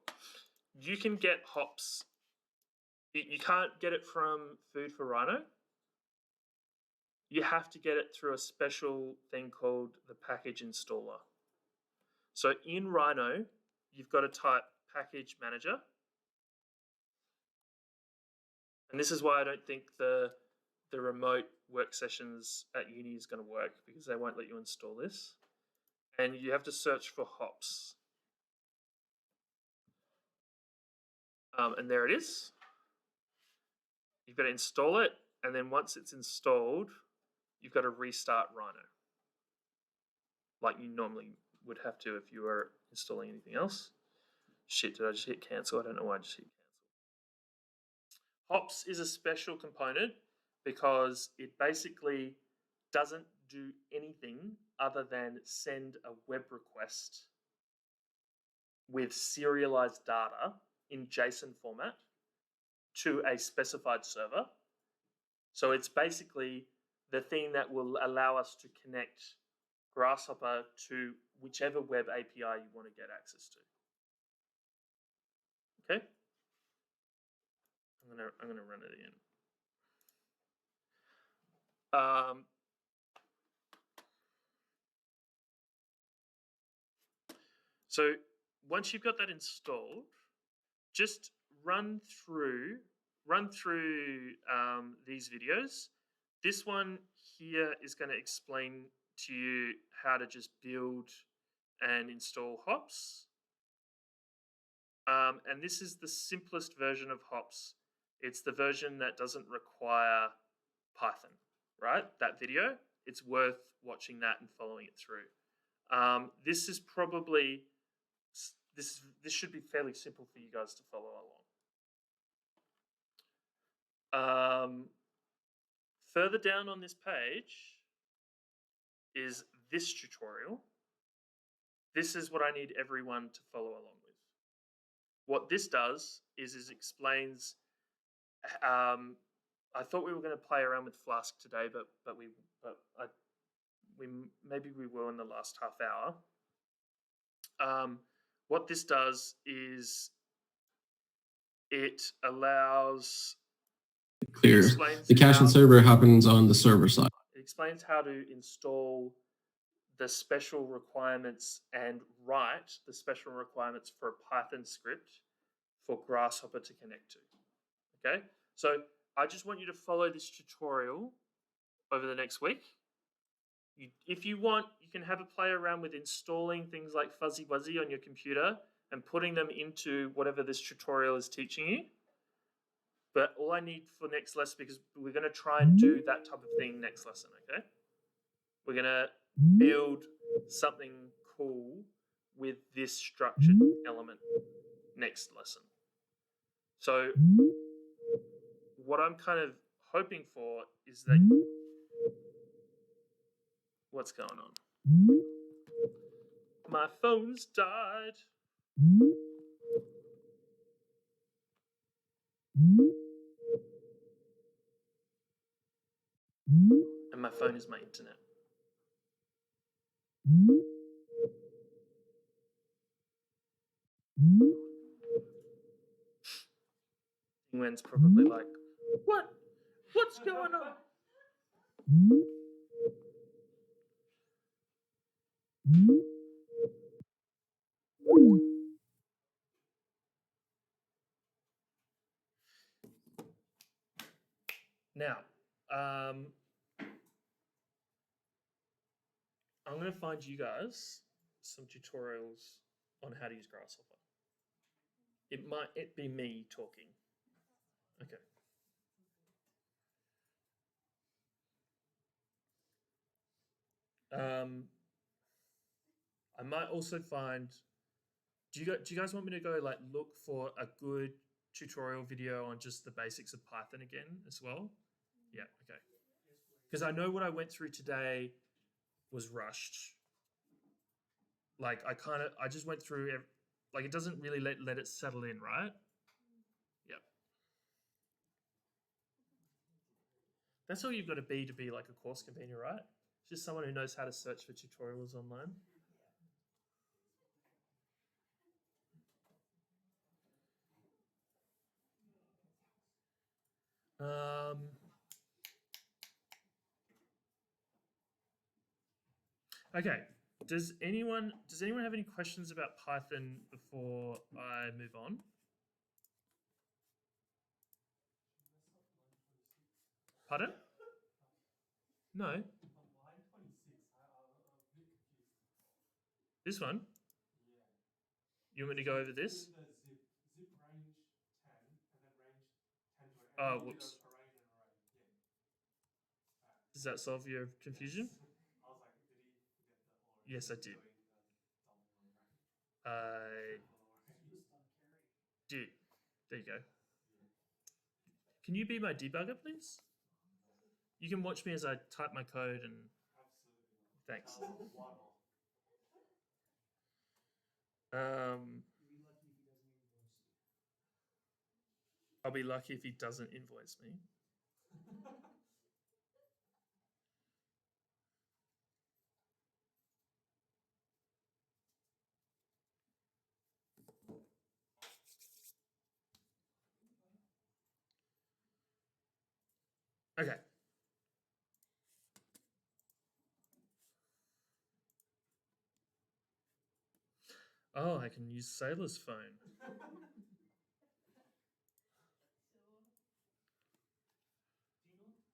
[SPEAKER 1] You can get Hops. You can't get it from Food for Rhino. You have to get it through a special thing called the package installer. So in Rhino, you've got to type package manager. And this is why I don't think the remote work sessions at uni is going to work, because they won't let you install this. And you have to search for hops. And there it is. You've got to install it, and then once it's installed, you've got to restart Rhino, like you normally would have to if you were installing anything else. Shit, did I just hit cancel? I don't know why I just hit cancel. Hops is a special component because it basically doesn't do anything other than send a web request with serialized data in JSON format to a specified server. So it's basically the thing that will allow us to connect Grasshopper to whichever web API you want to get access to. Okay? I'm gonna run it again. So once you've got that installed, just run through these videos. This one here is going to explain to you how to just build and install hops. And this is the simplest version of hops. It's the version that doesn't require Python, right? That video, it's worth watching that and following it through. This is probably, this should be fairly simple for you guys to follow along. Further down on this page is this tutorial. This is what I need everyone to follow along with. What this does is explains. I thought we were going to play around with Flask today, but maybe we will in the last half hour. What this does is it allows.
[SPEAKER 5] Clear. The cache and server happens on the server side.
[SPEAKER 1] It explains how to install the special requirements and write the special requirements for a Python script for Grasshopper to connect to. Okay, so I just want you to follow this tutorial over the next week. If you want, you can have a play around with installing things like Fuzzy Wuzzy on your computer and putting them into whatever this tutorial is teaching you. But all I need for next lesson, because we're going to try and do that type of thing next lesson, okay? We're going to build something cool with this structured element next lesson. So what I'm kind of hoping for is that... What's going on? My phone's died. And my phone is my internet. Wen's probably like, what? What's going on? Now, I'm going to find you guys some tutorials on how to use Grasshopper. It might be me talking. Okay. I might also find. Do you guys want me to go like look for a good tutorial video on just the basics of Python again as well? Yeah. Okay. because I know what I went through today was rushed. Like I just went through like it doesn't really let it settle in, right? Yep. That's all you've got to be like a course convener, right? Just someone who knows how to search for tutorials online. Okay. Does anyone have any questions about Python before I move on? Pardon? No.
[SPEAKER 4] On line 26, I'm a bit confused.
[SPEAKER 1] This one?
[SPEAKER 4] Yeah.
[SPEAKER 1] You want me to go over this?
[SPEAKER 4] The zip range 10 and then range 10 to 8.
[SPEAKER 1] Oh,
[SPEAKER 4] And you did
[SPEAKER 1] whoops.
[SPEAKER 4] an array and an array. Yeah.
[SPEAKER 1] Does that solve your confusion?
[SPEAKER 4] I was like, did he forget the whole array?
[SPEAKER 1] Yes, I did.
[SPEAKER 4] So he does double array.
[SPEAKER 1] I
[SPEAKER 2] Superstar carry.
[SPEAKER 1] did. There you go. Can you be my debugger, please? You can watch me as I type my code and
[SPEAKER 4] Absolutely.
[SPEAKER 1] thanks.
[SPEAKER 4] One more.
[SPEAKER 2] You'll be lucky if he doesn't invoice you.
[SPEAKER 1] I'll be lucky if he doesn't invoice me. Okay. Oh, I can use Sailor's phone.
[SPEAKER 2] Do you not connect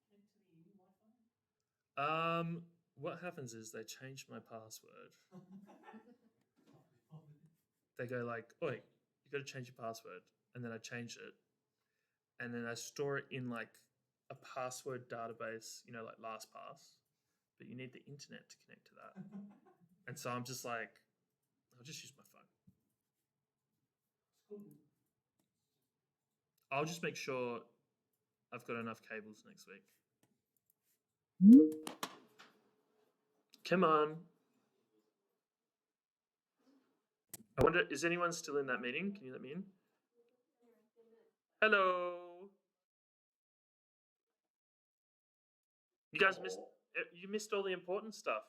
[SPEAKER 2] to the uni Wi-Fi?
[SPEAKER 1] What happens is they change my password. They go like, "Oi, you got to change your password," and then I change it, and then I store it in like a password database, like LastPass. But you need the internet to connect to that, and so I'm just like, I'll just use my phone.
[SPEAKER 2] It's cool.
[SPEAKER 1] I'll just make sure I've got enough cables next week. Come on. I wonder, is anyone still in that meeting? Can you let me in? Hello. You guys missed all the important stuff.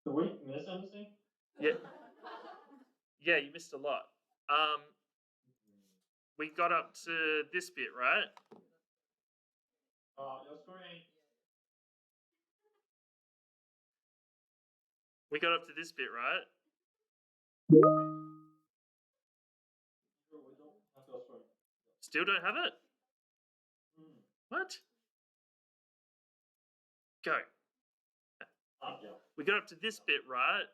[SPEAKER 3] Did we miss anything?
[SPEAKER 1] Yeah. Yeah, you missed a lot. We got up to this bit, right?
[SPEAKER 3] Your screen.
[SPEAKER 1] We got up to this bit, right?
[SPEAKER 3] We don't have your screen.
[SPEAKER 1] Still don't have it?
[SPEAKER 3] Hmm.
[SPEAKER 1] What? Go.
[SPEAKER 3] Yeah.
[SPEAKER 1] We got up to this bit, right?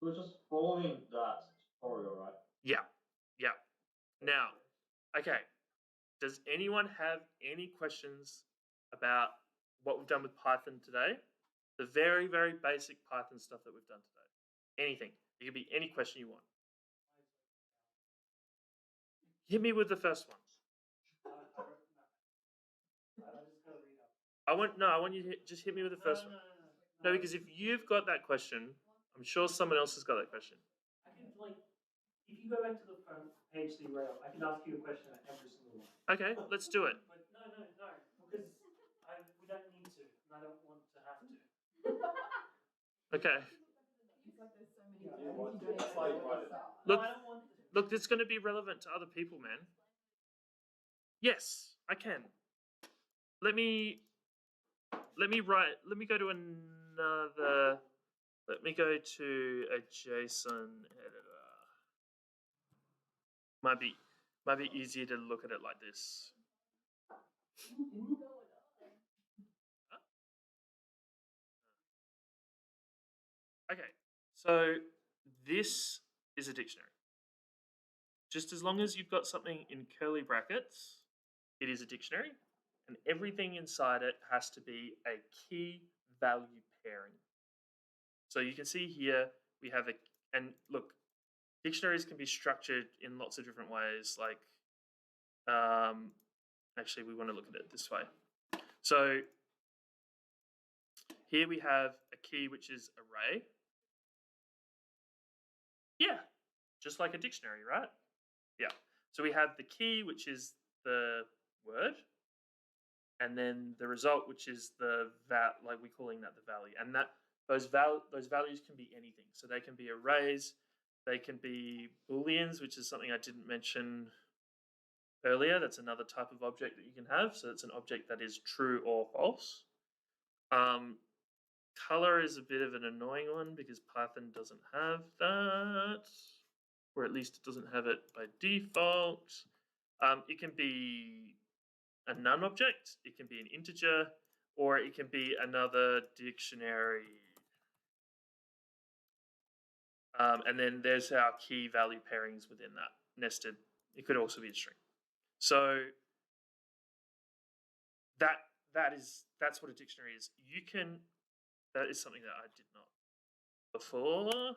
[SPEAKER 3] We're just following that tutorial, right?
[SPEAKER 1] Yeah. Yeah. Now, okay. Does anyone have any questions about what we've done with Python today? The very, very basic Python stuff that we've done today. Anything. It could be any question you want. Hit me with the first one.
[SPEAKER 2] I just gotta read up.
[SPEAKER 1] I want you to just hit me with the first one. No, because if you've got that question, I'm sure someone else has got that question.
[SPEAKER 2] I can if you go back to the front page that you read up, I can ask you a question at every single one.
[SPEAKER 1] Okay, let's do it.
[SPEAKER 2] But no, because we don't need to, and I don't want to have to.
[SPEAKER 1] Okay.
[SPEAKER 2] No, I don't want to.
[SPEAKER 1] Look, it's going to be relevant to other people, man. Yes, I can. Let me go to another. Let me go to a JSON editor. Might be easier to look at it like this. Huh? Okay, so this is a dictionary. Just as long as you've got something in curly brackets, it is a dictionary, and everything inside it has to be a key value pairing. So you can see here we have and look, dictionaries can be structured in lots of different ways. Like, actually, we want to look at it this way. So here we have a key which is array. Yeah, just like a dictionary, right? Yeah. So we have the key, which is the word, and then the result, which is the like we're calling that the value, and that those values can be anything. So they can be arrays, they can be booleans, which is something I didn't mention earlier. That's another type of object that you can have. So it's an object that is true or false. Color is a bit of an annoying one because Python doesn't have that, or at least it doesn't have it by default. It can be a none object, it can be an integer, or it can be another dictionary. And then there's our key value pairings within that nested. It could also be a string. So that's what a dictionary is. That is something that I did not before.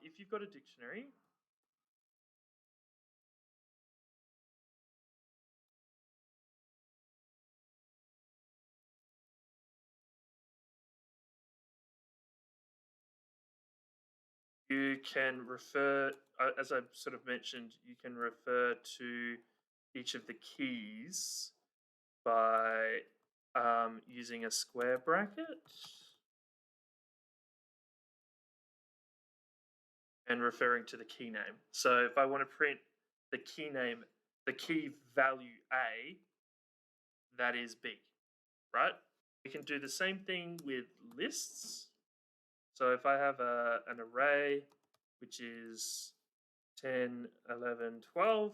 [SPEAKER 1] If you've got a dictionary, you can refer, as I sort of mentioned, you can refer to each of the keys by using a square bracket and referring to the key name. So if I want to print the key name, the key value A, that is B, right? We can do the same thing with lists. So if I have an array, which is 10, 11, 12,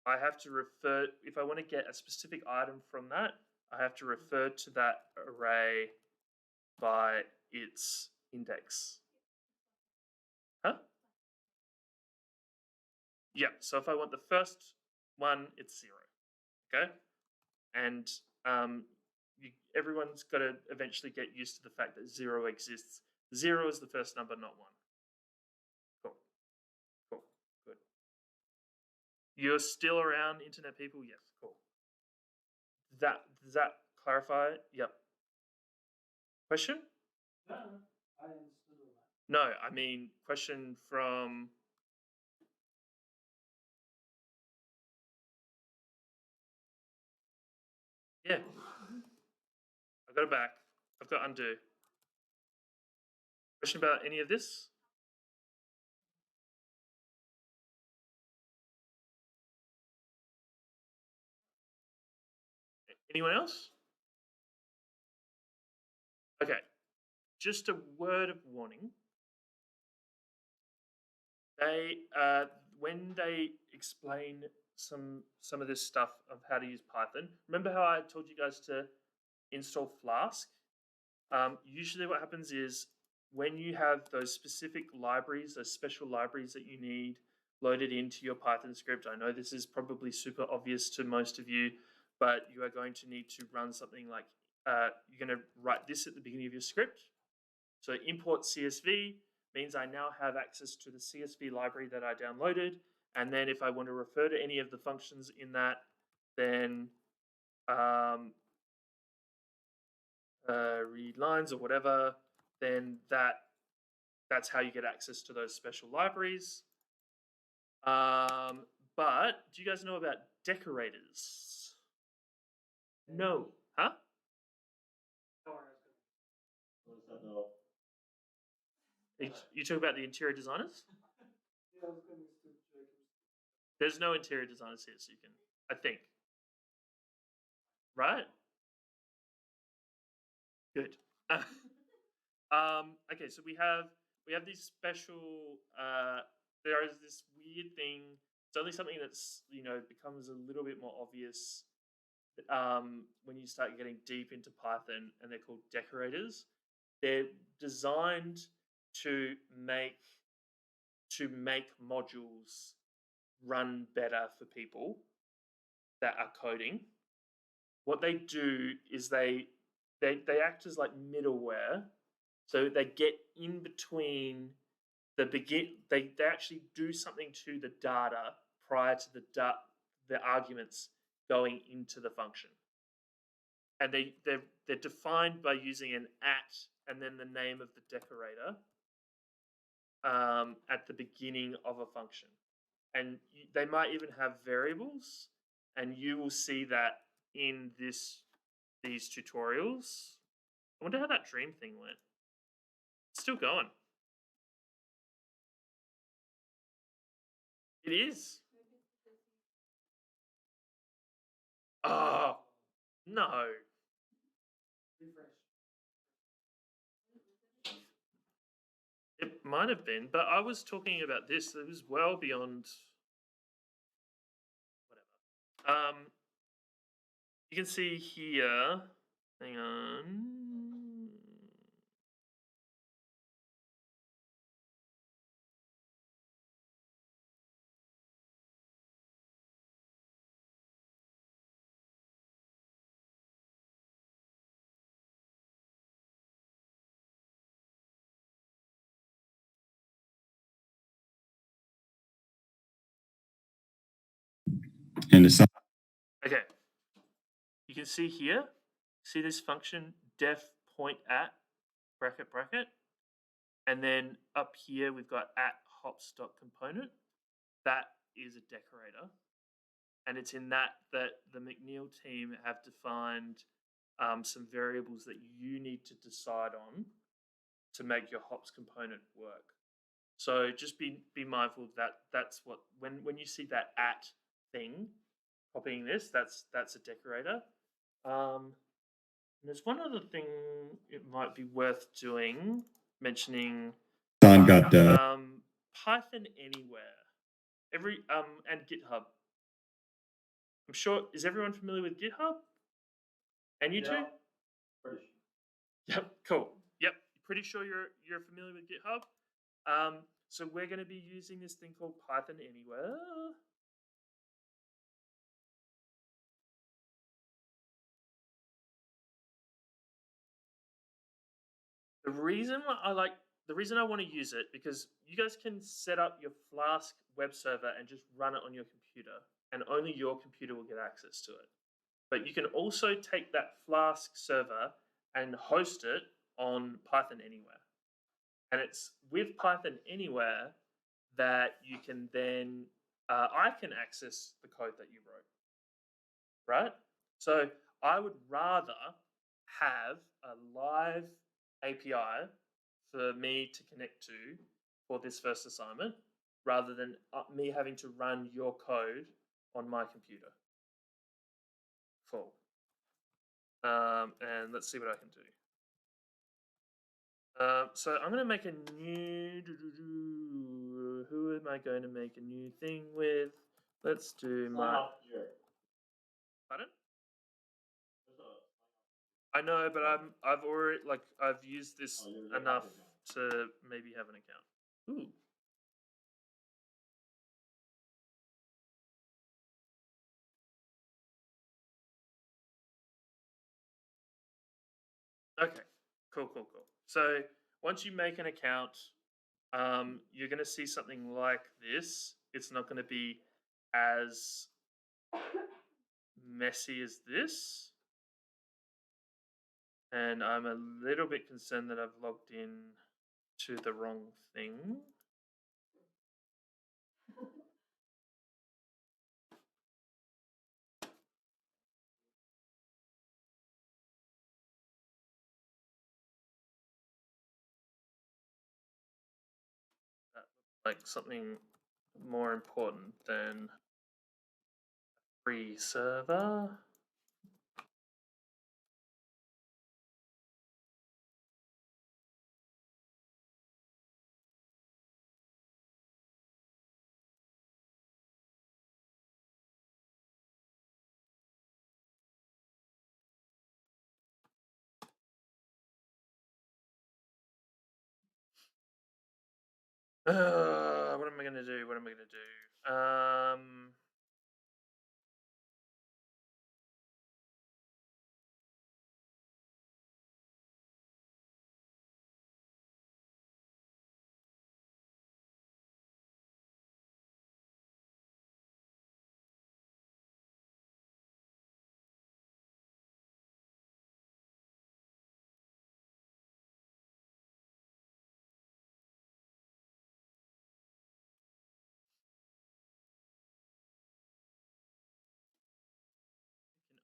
[SPEAKER 1] I have to refer, if I want to get a specific item from that, I have to refer to that array by its index. Huh? Yeah, so if I want the first one, it's 0, okay? And everyone's got to eventually get used to the fact that 0 exists. 0 is the first number, not 1. Cool, good. You're still around, internet people? Yes, cool. Does that clarify? Yep. Question?
[SPEAKER 2] No, I understood all that.
[SPEAKER 1] No, I mean question from. Yeah. I've got it back. I've got undo. Question about any of this? Anyone else? Okay. Just a word of warning. They when they explain some of this stuff of how to use Python, remember how I told you guys to install Flask? Usually what happens is when you have those specific libraries, those special libraries that you need loaded into your Python script, I know this is probably super obvious to most of you, but you are going to need to run something like, you're going to write this at the beginning of your script. So import CSV means I now have access to the CSV library that I downloaded. And then if I want to refer to any of the functions in that, then read lines or whatever, then that's how you get access to those special libraries. But do you guys know about decorators? No. Huh?
[SPEAKER 3] What is that though?
[SPEAKER 1] You talk about the interior designers?
[SPEAKER 2] Yeah, I was going to joke.
[SPEAKER 1] There's no interior designers here, so you can, I think. Right? Good. Okay, so we have these special. There is this weird thing. It's only something that's becomes a little bit more obvious when you start getting deep into Python, and they're called decorators. They're designed to make modules run better for people that are coding. What they do is they act as like middleware. So they get in between the they actually do something to the data prior to the arguments going into the function. And they're defined by using an at and then the name of the decorator at the beginning of a function. And they might even have variables, and you will see that in these tutorials. I wonder how that dream thing went. It's still going. It is. Oh, no.
[SPEAKER 2] Refresh.
[SPEAKER 1] It might have been, but I was talking about this. It was well beyond whatever. You can see here. Hang on.
[SPEAKER 6] And it's
[SPEAKER 1] Okay. You can see here. See this function def point at bracket bracket, and then up here we've got at hops.component. That is a decorator, and it's in that the McNeil team have defined some variables that you need to decide on to make your hops component work. So just be mindful that that's what when you see that at thing copying this, that's a decorator. And there's one other thing it might be worth mentioning.
[SPEAKER 6] Don got
[SPEAKER 1] Python Anywhere. And GitHub. I'm sure, is everyone familiar with GitHub? And you too?
[SPEAKER 3] Pretty sure.
[SPEAKER 1] Yep, cool. Yep, pretty sure you're familiar with GitHub. So we're going to be using this thing called Python Anywhere. The reason I want to use it, because you guys can set up your Flask web server and just run it on your computer, and only your computer will get access to it. But you can also take that Flask server and host it on Python Anywhere. And it's with Python Anywhere that you can then, I can access the code that you wrote, right? So I would rather have a live API for me to connect to for this first assignment rather than me having to run your code on my computer. Cool. And let's see what I can do. So I'm going to make a new. Who am I going to make a new thing with? Let's do my. Pardon? I know, but I've already I've used this enough to maybe have an account. Ooh. Okay. Cool. So once you make an account, you're going to see something like this. It's not going to be as messy as this. And I'm a little bit concerned that I've logged in to the wrong thing. That looks like something more important than a free server. What am I going to do?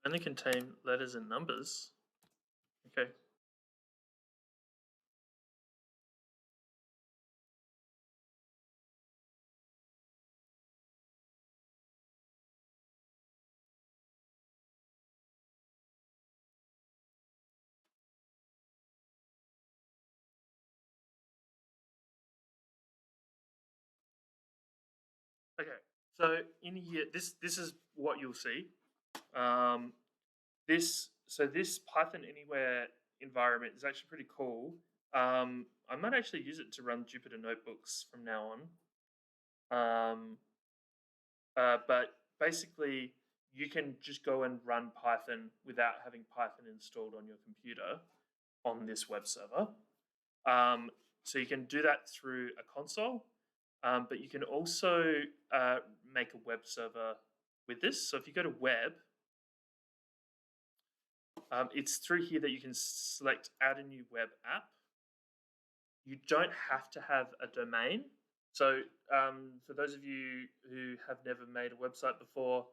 [SPEAKER 1] only contain letters and numbers. Okay. Okay, so in here, this is what you'll see. This Python Anywhere environment is actually pretty cool. I might actually use it to run Jupyter notebooks from now on. But basically, you can just go and run Python without having Python installed on your computer on this web server. So you can do that through a console, but you can also make a web server with this. So if you go to web, it's through here that you can select add a new web app. You don't have to have a domain. So for those of you who have never made a website before,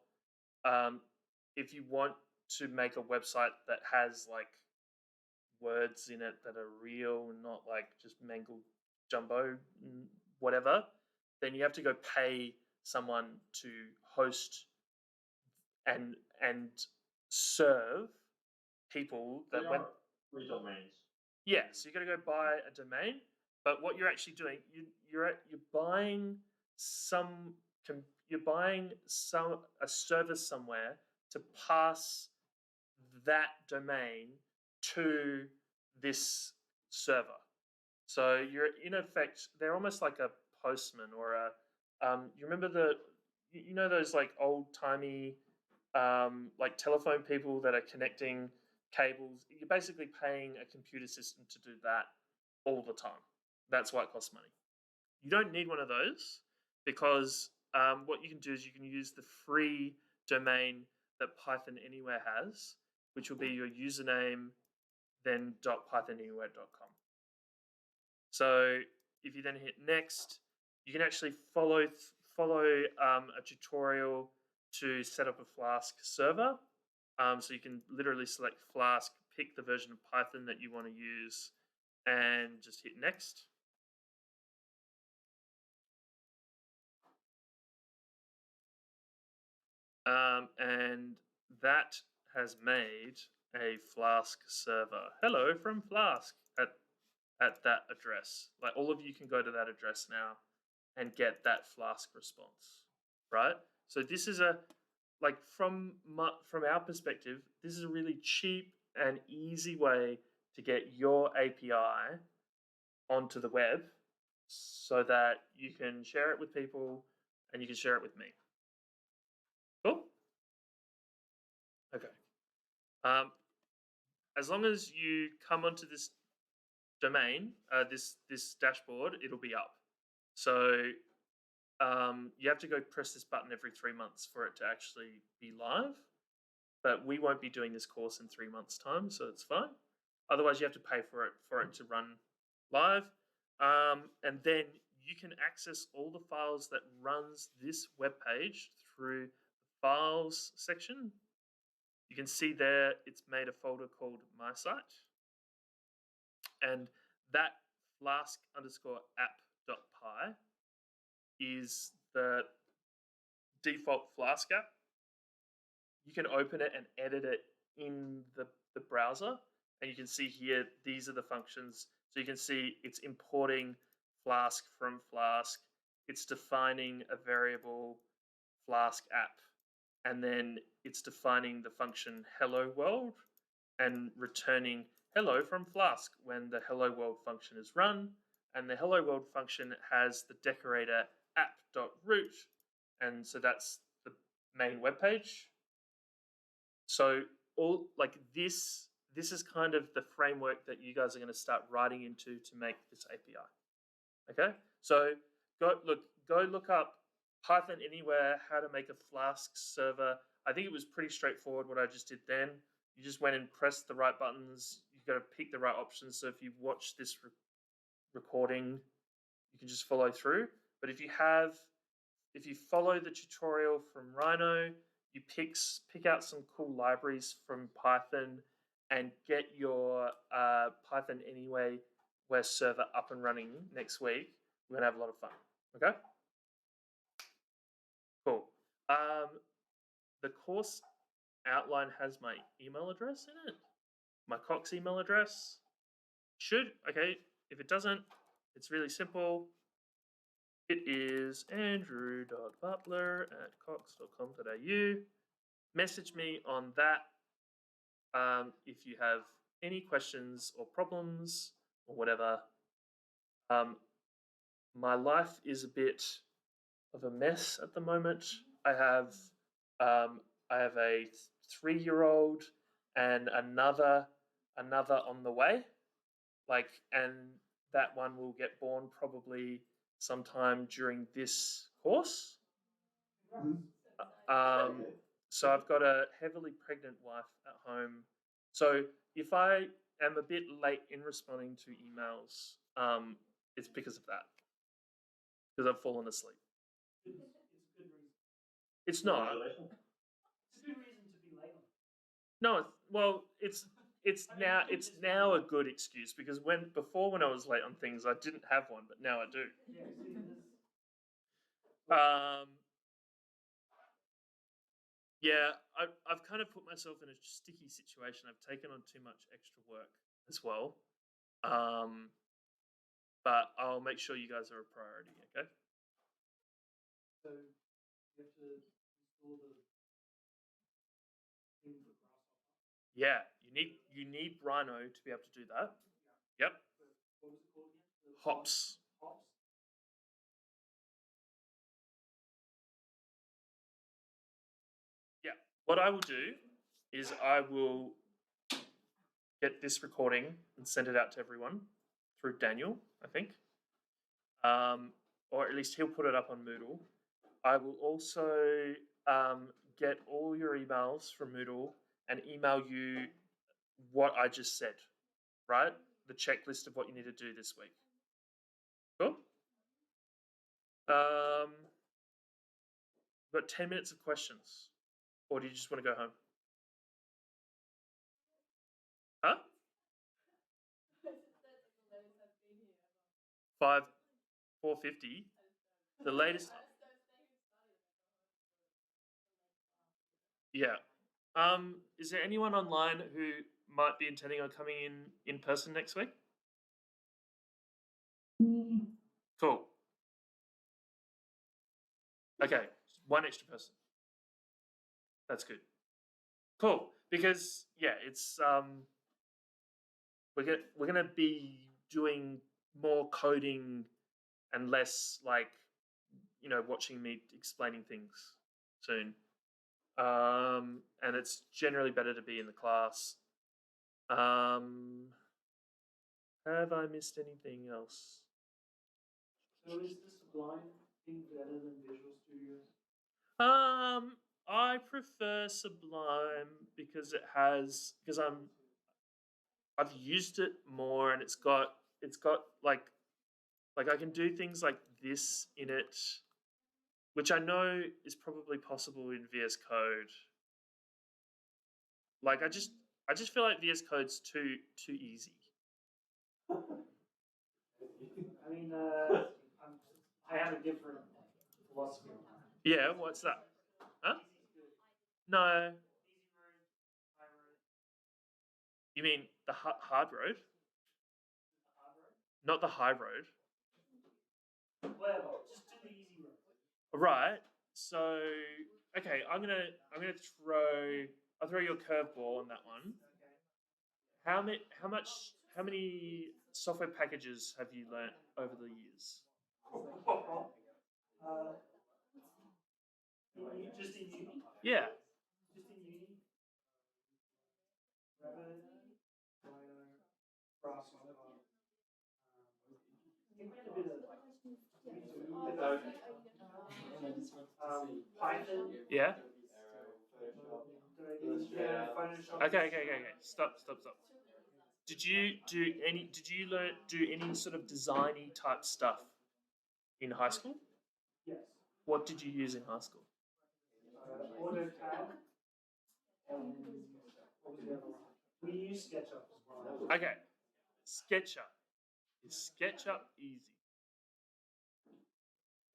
[SPEAKER 1] if you want to make a website that has like words in it that are real, not like just mangled jumbo, whatever, then you have to go pay someone to host and serve people that
[SPEAKER 3] They
[SPEAKER 1] when
[SPEAKER 3] are free domains.
[SPEAKER 1] yeah, so you got to go buy a domain. But what you're actually doing, you're buying a service somewhere to pass that domain to this server. So you're in effect, they're almost like a postman or a. You remember you know those like old timey like telephone people that are connecting cables. You're basically paying a computer system to do that all the time. That's why it costs money. You don't need one of those because what you can do is you can use the free domain that Python Anywhere has, which will be your username, then .pythonanywhere.com. So if you then hit next, you can actually follow a tutorial to set up a Flask server. So you can literally select Flask, pick the version of Python that you want to use, and just hit next. And that has made a Flask server. Hello from Flask at that address. Like all of you can go to that address now and get that Flask response, right? So this is from our perspective, this is a really cheap and easy way to get your API onto the web so that you can share it with people and you can share it with me. Cool? Okay. As long as you come onto this domain, this dashboard, it'll be up. So you have to go press this button every 3 months for it to actually be live. But we won't be doing this course in 3 months' time, so it's fine. Otherwise, you have to pay for it to run live. And then you can access all the files that runs this web page through the files section. You can see there it's made a folder called My Site. And that Flask _app.py is the default Flask app. You can open it and edit it in the browser. And you can see here, these are the functions. So you can see it's importing Flask from Flask. It's defining a variable Flask app. And then it's defining the function hello world and returning hello from Flask when the hello world function is run. And the hello world function has the decorator app.root. And so that's the main web page. So all like this is kind of the framework that you guys are going to start writing into to make this API. Okay, so go look up Python Anywhere, how to make a Flask server. I think it was pretty straightforward what I just did then. You just went and pressed the right buttons. You've got to pick the right options. So if you watch this recording, you can just follow through. But if you follow the tutorial from Rhino, you pick out some cool libraries from Python and get your Python Anyway server up and running next week. We're gonna have a lot of fun. Okay. Cool. The course outline has my email address in it. My Cox email address should, okay, if it doesn't, it's really simple. It is andrew.butler@cox.com.au. Message me on that if you have any questions or problems or whatever. My life is a bit of a mess at the moment. I have a 3-year-old and another on the way. And that one will get born probably sometime during this course. So I've got a heavily pregnant wife at home. So if I am a bit late in responding to emails, it's because of that. Because I've fallen asleep.
[SPEAKER 2] It's a good reason.
[SPEAKER 1] It's not.
[SPEAKER 2] It's a good reason to be late on.
[SPEAKER 1] No, well, it's now a good excuse because before when I was late on things I didn't have one, but now I do.
[SPEAKER 2] Yeah, see this.
[SPEAKER 1] Yeah, I've kind of put myself in a sticky situation. I've taken on too much extra work as well. But I'll make sure you guys are a priority, okay?
[SPEAKER 2] So you have to install the thing for Grasshopper.
[SPEAKER 1] Yeah, you need Rhino to be able to do that. Yep.
[SPEAKER 2] What was it called again?
[SPEAKER 1] Hops.
[SPEAKER 2] Hops.
[SPEAKER 1] Yeah. What I will do is I will get this recording and send it out to everyone through Daniel, I think. Or at least he'll put it up on Moodle. I will also get all your emails from Moodle and email you what I just said, right? The checklist of what you need to do this week. Cool? Got 10 minutes of questions. Or do you just want to go home? Huh? 4:50. The latest. Yeah. Is there anyone online who might be intending on coming in person next week? Cool. Okay, one extra person. That's good. Cool, because yeah, it's we're gonna be doing more coding and less watching me explaining things soon. And it's generally better to be in the class. Have I missed anything else?
[SPEAKER 2] So is the Sublime thing better than Visual Studio?
[SPEAKER 1] I prefer Sublime because I've used it more and it's got like I can do things like this in it, which I know is probably possible in VS Code. Like I just feel like VS Code's too easy.
[SPEAKER 2] I mean, I have a different philosophy on that.
[SPEAKER 1] Yeah, what's that? Huh? No.
[SPEAKER 2] Easy road, high road.
[SPEAKER 1] You mean the hard road?
[SPEAKER 2] The hard road?
[SPEAKER 1] Not the high road.
[SPEAKER 2] Whatever. Just do the easy road.
[SPEAKER 1] Right. So okay, I'll throw you a curveball on that one.
[SPEAKER 2] Okay.
[SPEAKER 1] How many software packages have you learnt over the years?
[SPEAKER 2] Just in uni?
[SPEAKER 1] Yeah.
[SPEAKER 2] Just in uni? Rabbit, Rhino, Grasshopper. I think we had a bit of Python.
[SPEAKER 1] Yeah.
[SPEAKER 2] Yeah, Photoshop.
[SPEAKER 1] Okay. Stop. Did you do any sort of designy type stuff in high school?
[SPEAKER 2] Yes.
[SPEAKER 1] What did you use in high school?
[SPEAKER 2] AutoCAD, and what was the other one? We use SketchUp as well.
[SPEAKER 1] Okay, SketchUp. Is SketchUp easy?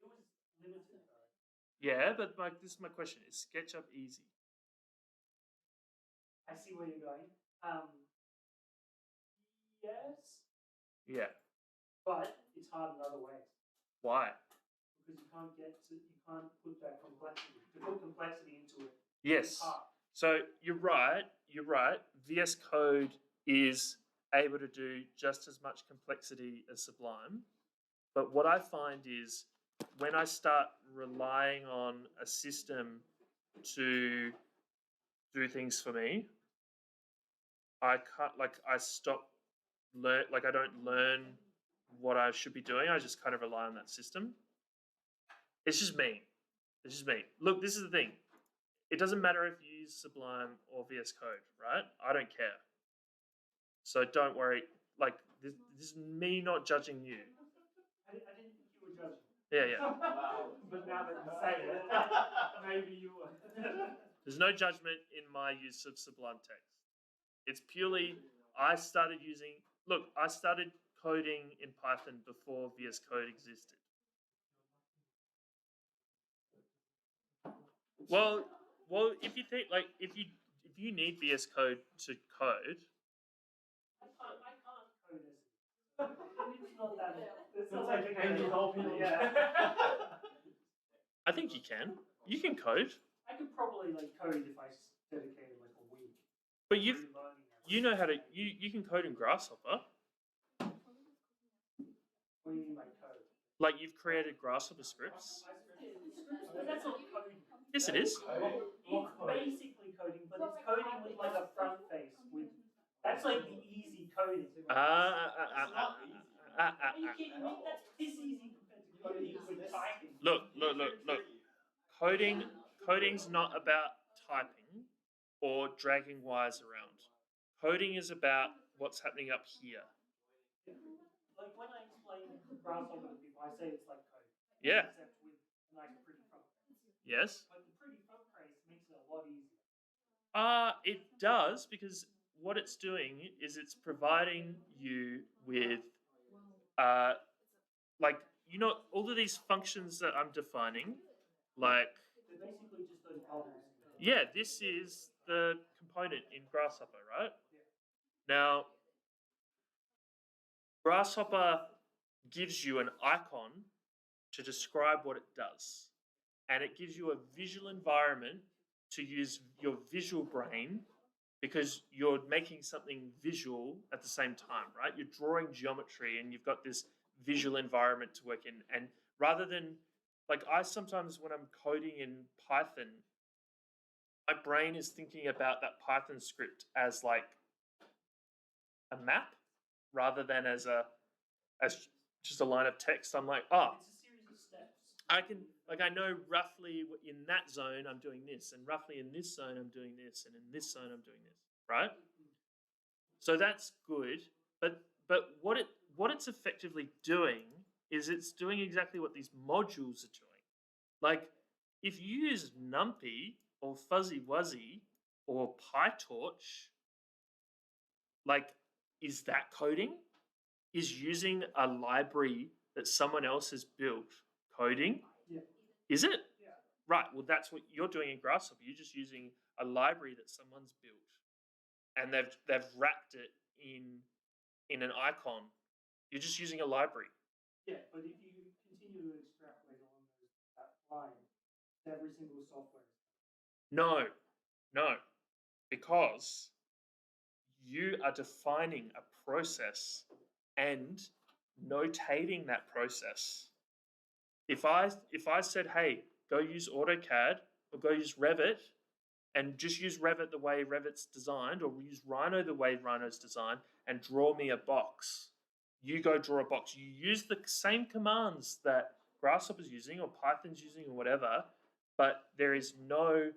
[SPEAKER 2] It was limited though.
[SPEAKER 1] Yeah, but this is my question: is SketchUp easy?
[SPEAKER 2] I see where you're going. Yes,
[SPEAKER 1] Yeah.
[SPEAKER 2] but it's hard in other ways
[SPEAKER 1] Why?
[SPEAKER 2] because you can't put that complexity. To put complexity into it,
[SPEAKER 1] Yes.
[SPEAKER 2] it's hard.
[SPEAKER 1] So you're right. You're right. VS Code is able to do just as much complexity as Sublime. But what I find is when I start relying on a system to do things for me, I can't, I stop I don't learn what I should be doing. I just kind of rely on that system. It's just me. It's just me. Look, this is the thing. It doesn't matter if you use Sublime or VS Code, right? I don't care. So don't worry. Like, this is me not judging you.
[SPEAKER 2] I didn't think you were judging.
[SPEAKER 1] Yeah.
[SPEAKER 3] Wow.
[SPEAKER 2] But now that you say it, maybe you were.
[SPEAKER 1] There's no judgment in my use of Sublime Text. It's purely, I started coding in Python before VS Code existed. Well, if you think, like, if you need VS Code to code,
[SPEAKER 2] I can't code this. It's not that. It's not
[SPEAKER 4] like Andy helping you.
[SPEAKER 2] Yeah.
[SPEAKER 1] I think you can. You can code,
[SPEAKER 2] I could probably like code if I dedicated like a week.
[SPEAKER 1] but
[SPEAKER 2] to learning that.
[SPEAKER 1] you know how to you can code in Grasshopper.
[SPEAKER 2] What do you mean by code?
[SPEAKER 1] Like, you've created Grasshopper scripts.
[SPEAKER 2] But that's not coding.
[SPEAKER 1] Yes, it is.
[SPEAKER 2] It's basically coding, but it's coding with like a front face. That's like the easy coding. Are you kidding me? That's this easy compared to coding with typing.
[SPEAKER 1] Look. Coding's not about typing or dragging wires around. Coding is about what's happening up here.
[SPEAKER 2] Like when I explain Grasshopper to people, I say it's like coding.
[SPEAKER 1] Yeah.
[SPEAKER 2] Except with a nice pretty front face.
[SPEAKER 1] Yes.
[SPEAKER 2] But the pretty front face makes it a lot easier.
[SPEAKER 1] It does, because what it's doing is it's providing you with all of these functions that I'm defining, like,
[SPEAKER 2] They're basically just those bubbles.
[SPEAKER 1] yeah, this is the component in Grasshopper, right? Now, Grasshopper gives you an icon to describe what it does, and it gives you a visual environment to use your visual brain, because you're making something visual at the same time, right? You're drawing geometry and you've got this visual environment to work in. And rather than, like, I sometimes, when I'm coding in Python, my brain is thinking about that Python script as like a map rather than as just a line of text. I'm like,
[SPEAKER 2] It's a series of steps.
[SPEAKER 1] I know roughly in that zone I'm doing this, and roughly in this zone I'm doing this, and in this zone I'm doing this, right? So that's good, but what it's effectively doing is it's doing exactly what these modules are doing. Like, if you use Numpy or Fuzzy Wuzzy or PyTorch, like, is that coding? Is using a library that someone else has built coding?
[SPEAKER 2] Yeah.
[SPEAKER 1] Is it?
[SPEAKER 2] Yeah.
[SPEAKER 1] Right, well, that's what you're doing in Grasshopper. You're just using a library that someone's built, and they've wrapped it in an icon. You're just using a library.
[SPEAKER 2] Yeah, but if you continue to extrapolate along that line, every single software.
[SPEAKER 1] No, because you are defining a process and notating that process. If I said, hey, go use AutoCAD or go use Revit, and just use Revit the way Revit's designed, or use Rhino the way Rhino's designed, and draw me a box. You go draw a box. You use the same commands that Grasshopper's using or Python's using or whatever, but there's no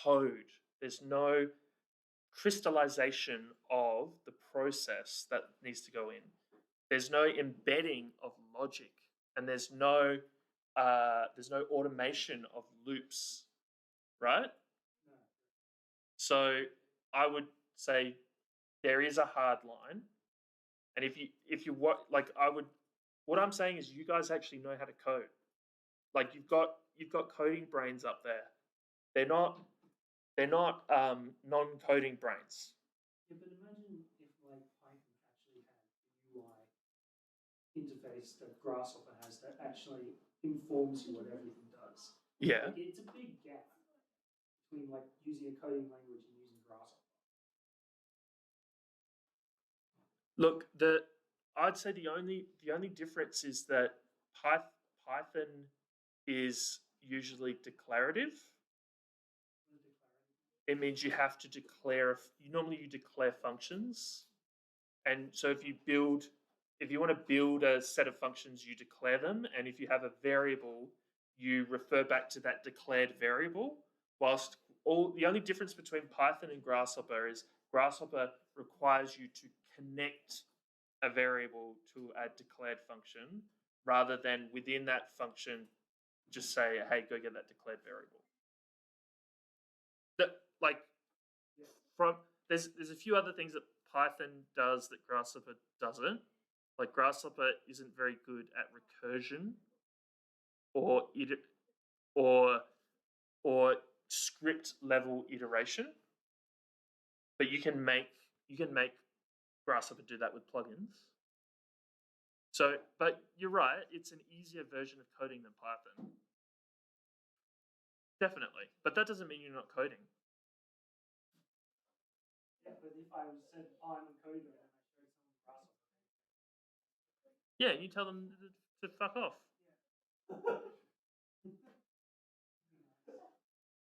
[SPEAKER 1] code. There's no crystallization of the process that needs to go in. There's no embedding of logic, and there's no automation of loops right?
[SPEAKER 2] No.
[SPEAKER 1] So I would say there is a hard line, and if you what I'm saying is you guys actually know how to code. Like you've got coding brains up there. They're not non-coding brains.
[SPEAKER 2] Yeah, but imagine if like Python actually had a UI interface that Grasshopper has that actually informs you what everything does.
[SPEAKER 1] Yeah.
[SPEAKER 2] Like, it's a big gap between like using a coding language and using Grasshopper.
[SPEAKER 1] Look, I'd say the only difference is that Python is usually declarative. It means you have to declare. You declare functions, and so if you want to build a set of functions, you declare them, and if you have a variable, you refer back to that declared variable. Whilst the only difference between Python and Grasshopper is Grasshopper requires you to connect a variable to a declared function, rather than within that function just say, hey, go get that declared variable. There's a few other things that Python does that Grasshopper doesn't. Like Grasshopper isn't very good at recursion or script level iteration, but you can make Grasshopper do that with plugins. So, but you're right, it's an easier version of coding than Python. Definitely, but that doesn't mean you're not coding.
[SPEAKER 2] Yeah, but if I said, oh, I'm a coder and I showed someone Grasshopper.
[SPEAKER 1] Yeah, you tell them to fuck off.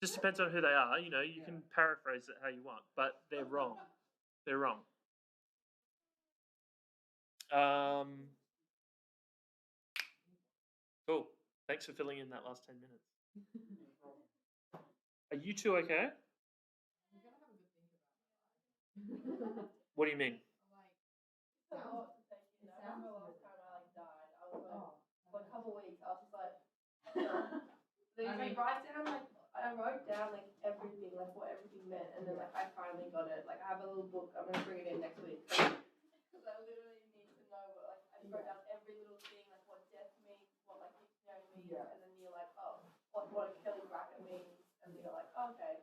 [SPEAKER 1] Just depends on who they are. You know, you can paraphrase it how you want, but they're wrong. They're wrong. Cool. Thanks for filling in that last 10 minutes. Are you two okay? What do you mean?
[SPEAKER 7] I remember last time I died, I was like, for a couple of weeks, I was just like, I wrote down like everything, like what everything meant, and then like I finally got it. Like I have a little book, I'm gonna bring it in next week. Because I literally need to know what, like, I wrote down every little thing, like what death means, what like dictionary means, and then you're like, oh, what a Kelly bracket means, and you're like, oh, okay.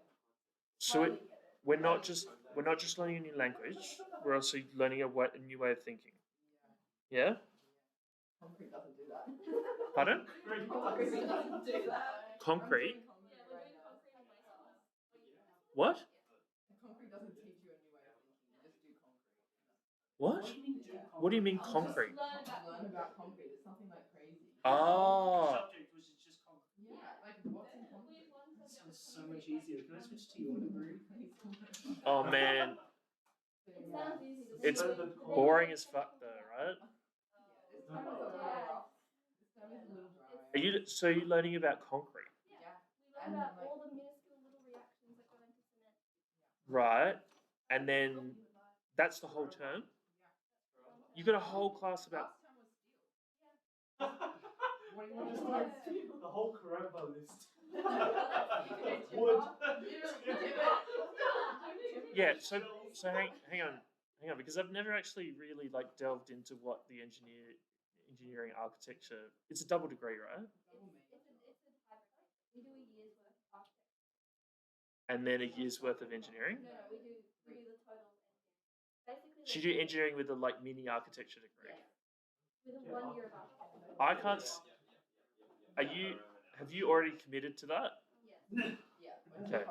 [SPEAKER 1] So we're not just learning a new language. We're also learning a new way of thinking. Yeah.
[SPEAKER 7] Concrete doesn't do that.
[SPEAKER 1] Pardon?
[SPEAKER 7] Concrete doesn't do that.
[SPEAKER 1] Concrete?
[SPEAKER 7] Yeah, we're doing concrete on myself.
[SPEAKER 1] What?
[SPEAKER 7] Concrete doesn't teach you a new way of thinking. You just do concrete.
[SPEAKER 1] What? What do you mean concrete?
[SPEAKER 7] Learn about concrete. It's something like crazy.
[SPEAKER 1] Oh.
[SPEAKER 2] Subject was just concrete.
[SPEAKER 7] Yeah, like what's in concrete?
[SPEAKER 2] Sounds so much easier. Can I switch to your degree?
[SPEAKER 1] Oh man.
[SPEAKER 7] It sounds easy.
[SPEAKER 1] It's boring as fuck though, right?
[SPEAKER 7] This time is a little rough. This time is a little dry.
[SPEAKER 1] So you're learning about concrete?
[SPEAKER 7] Yeah.
[SPEAKER 8] We learned about all the minuscule little reactions that go into cement.
[SPEAKER 1] Right. And then that's the whole term? You got a whole class about...
[SPEAKER 7] What do you want to start?
[SPEAKER 4] The whole Corona list.
[SPEAKER 7] Wood.
[SPEAKER 1] Yeah, so hang on, because I've never actually really like delved into what the engineering architecture. It's a double degree, right?
[SPEAKER 8] It's a hybrid. We do a year's worth of architecture.
[SPEAKER 1] And then a year's worth of engineering.
[SPEAKER 8] No, we do the total engineering. Basically,
[SPEAKER 1] Should you do engineering with a like mini architecture degree?
[SPEAKER 8] With a 1 year of architecture.
[SPEAKER 1] I can't. Have you already committed to that?
[SPEAKER 8] Yes.
[SPEAKER 7] Yeah.
[SPEAKER 1] Okay.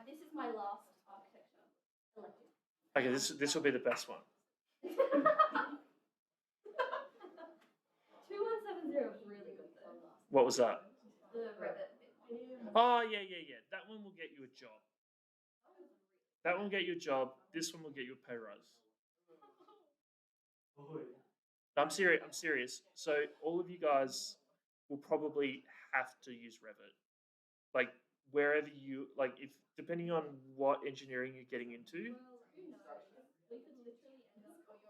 [SPEAKER 8] This is my last architecture elective.
[SPEAKER 1] Okay, this will be the best one.
[SPEAKER 8] 2170 was really good though.
[SPEAKER 1] What was that?
[SPEAKER 8] The Revit bit.
[SPEAKER 1] Oh yeah. That one will get you a job. That one will get you a job. This one will get you a pay rise. I'm serious. So all of you guys will probably have to use Revit. Like wherever you like, if depending on what engineering you're getting into.
[SPEAKER 8] Well, who knows? We could literally end up.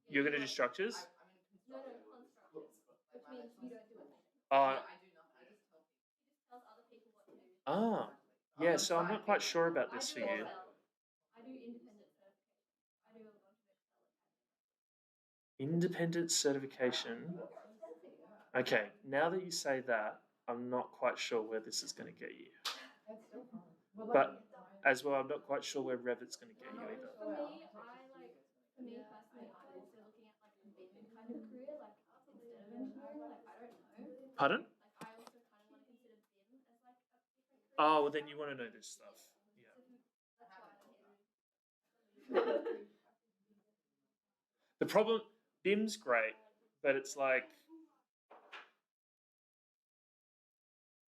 [SPEAKER 1] You're gonna do structures.
[SPEAKER 8] No, constructors, which means you don't do anything.
[SPEAKER 7] I do nothing. I just tell people.
[SPEAKER 8] He just tells other people what to do.
[SPEAKER 1] Yeah, so I'm not quite sure about this for you.
[SPEAKER 8] I do independent certification. I do a bunch of Excel.
[SPEAKER 1] Independent certification. Okay, now that you say that, I'm not quite sure where this is going to get you. But as well, I'm not quite sure where Revit's going to get you either.
[SPEAKER 8] For me, personally, I'm also looking at like a BIM kind of career, like instead of engineering, like I don't know.
[SPEAKER 1] Pardon?
[SPEAKER 8] Like I also kind of want to consider BIM as like a different career.
[SPEAKER 1] Oh, well then you want to know this stuff. Yeah.
[SPEAKER 8] That's why I'm here.
[SPEAKER 1] The problem, BIM's great, but it's like,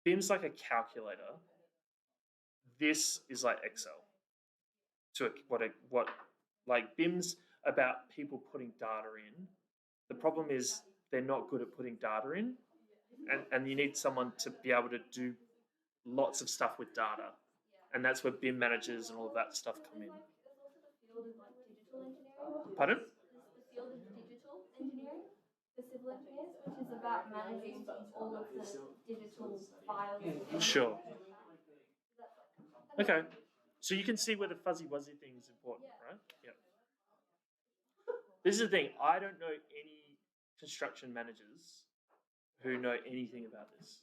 [SPEAKER 1] BIM's like a calculator. This is like Excel. To what like BIM's about people putting data in. The problem is they're not good at putting data in, and you need someone to be able to do lots of stuff with data, and that's where BIM managers and all of that stuff come in.
[SPEAKER 8] There's also the field of like digital engineering.
[SPEAKER 1] Pardon?
[SPEAKER 8] There's the field of digital engineering for civil engineers, which is about managing all of the digital files.
[SPEAKER 1] Sure. Okay. So you can see where the fuzzy wuzzy thing is important, right? Yep. This is the thing. I don't know any construction managers who know anything about this.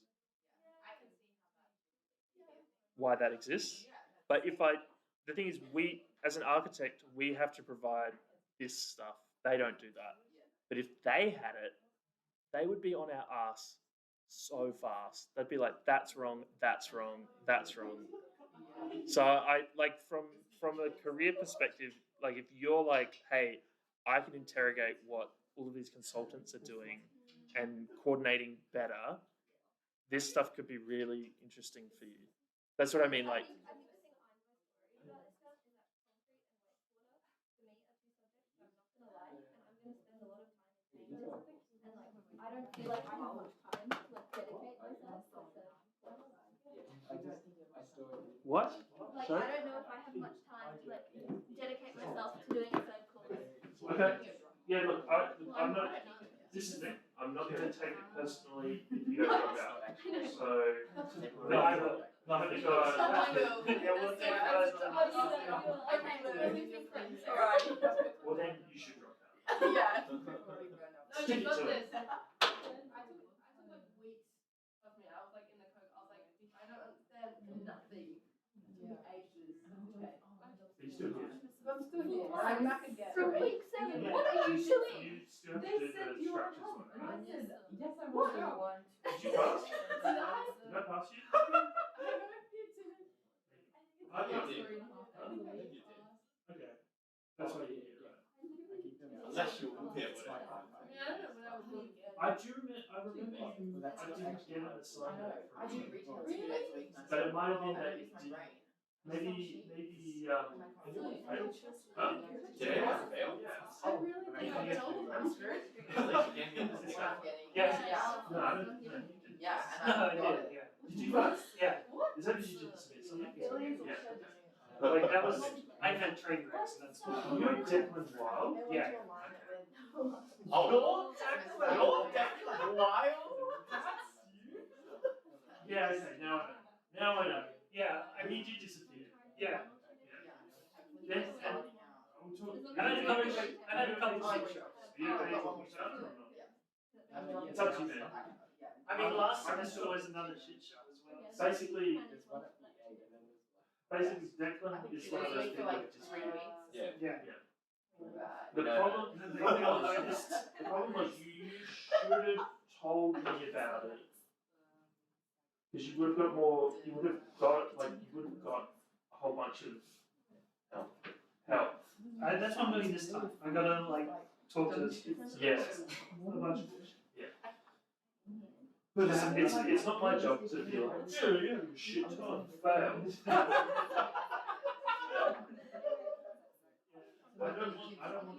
[SPEAKER 1] Why that exists. But the thing is, we, as an architect, we have to provide this stuff. They don't do that. But if they had it, they would be on our ass so fast. They'd be like, that's wrong, that's wrong, that's wrong. So I like from a career perspective, like if you're like, hey, I can interrogate what all of these consultants are doing and coordinating better, this stuff could be really interesting for you. That's what I mean. Like,
[SPEAKER 8] I think the thing I'm most worried about this stuff is that concrete and wastewater, for me, are two subjects that I'm not gonna lie, and I'm gonna spend a lot of time in saying this, and like I don't feel like I have much time to like dedicate myself to
[SPEAKER 1] what?
[SPEAKER 8] like
[SPEAKER 1] Sorry?
[SPEAKER 8] I don't know if I have much time to like dedicate myself to doing a third course.
[SPEAKER 1] Okay. Yeah, look,
[SPEAKER 8] Well,
[SPEAKER 1] I'm not.
[SPEAKER 8] I don't know.
[SPEAKER 1] This is the thing. I'm not going to take it personally if you don't drop out. So, neither the guy. Well, then you should drop out.
[SPEAKER 7] Yeah.
[SPEAKER 1] Stick it to it.
[SPEAKER 7] I took like weeks of me. I was like in the coke. I was like, I don't understand nothing. Ages. Okay.
[SPEAKER 1] Are you still here?
[SPEAKER 7] But I'm still here. I'm back again.
[SPEAKER 8] From week 7,
[SPEAKER 1] Yeah.
[SPEAKER 8] what are you doing?
[SPEAKER 1] You still have
[SPEAKER 2] They
[SPEAKER 1] to do
[SPEAKER 2] said
[SPEAKER 1] the
[SPEAKER 2] you were
[SPEAKER 1] structures one,
[SPEAKER 2] I
[SPEAKER 1] right?
[SPEAKER 2] said, yes, I
[SPEAKER 8] What?
[SPEAKER 2] was.
[SPEAKER 1] Did you pass?
[SPEAKER 7] Did I?
[SPEAKER 1] Did I pass you?
[SPEAKER 7] I don't know if you did.
[SPEAKER 1] I
[SPEAKER 7] It's
[SPEAKER 1] did.
[SPEAKER 7] 3.5 hours.
[SPEAKER 1] Okay. That's why you're here, right?
[SPEAKER 3] Unless you compare what
[SPEAKER 7] I mean, I don't know when I was doing it.
[SPEAKER 1] I remember you. I didn't get an assignment
[SPEAKER 7] I
[SPEAKER 1] from
[SPEAKER 7] do
[SPEAKER 1] you.
[SPEAKER 7] retail 2 days a week.
[SPEAKER 1] But it might have been that
[SPEAKER 7] use
[SPEAKER 1] it
[SPEAKER 7] my
[SPEAKER 1] did.
[SPEAKER 7] brain.
[SPEAKER 1] Maybe anyone failed?
[SPEAKER 3] Huh? Yeah, I failed.
[SPEAKER 7] I really think I told them I'm screwed.
[SPEAKER 3] At least you can get this.
[SPEAKER 1] Yes.
[SPEAKER 7] Yeah.
[SPEAKER 1] No, I don't. No, you didn't.
[SPEAKER 7] Yeah,
[SPEAKER 1] No,
[SPEAKER 7] and
[SPEAKER 1] I
[SPEAKER 7] I got
[SPEAKER 1] did.
[SPEAKER 7] it.
[SPEAKER 1] Yeah. Did you pass? Yeah.
[SPEAKER 7] What?
[SPEAKER 1] Is that because you didn't submit something? Yeah.
[SPEAKER 2] Like
[SPEAKER 1] that was.
[SPEAKER 2] I had train wrecks, and that's what.
[SPEAKER 1] You know Declan Wild?
[SPEAKER 2] Yeah.
[SPEAKER 3] Oh, you're Declan Wild? That's you?
[SPEAKER 1] Yeah. Okay. Now I know. Yeah. I mean, you disappeared. Yeah. Then I'm talking.
[SPEAKER 2] I had a couple of shows.
[SPEAKER 1] You know any talking shows or not?
[SPEAKER 7] It's
[SPEAKER 1] up to you, man.
[SPEAKER 2] I mean, last semester was another shit show as well.
[SPEAKER 1] Basically, Declan is one of those people that just.
[SPEAKER 3] Yeah.
[SPEAKER 2] Yeah.
[SPEAKER 1] The problem was you should have told me about it. Because you would have got more, you would have got a whole bunch of help.
[SPEAKER 2] That's what I'm doing this time. I gotta like talk to the students.
[SPEAKER 1] Yes.
[SPEAKER 2] A bunch of bullshit.
[SPEAKER 1] But it's not my job to be like, yeah, shit ton, failed. I don't want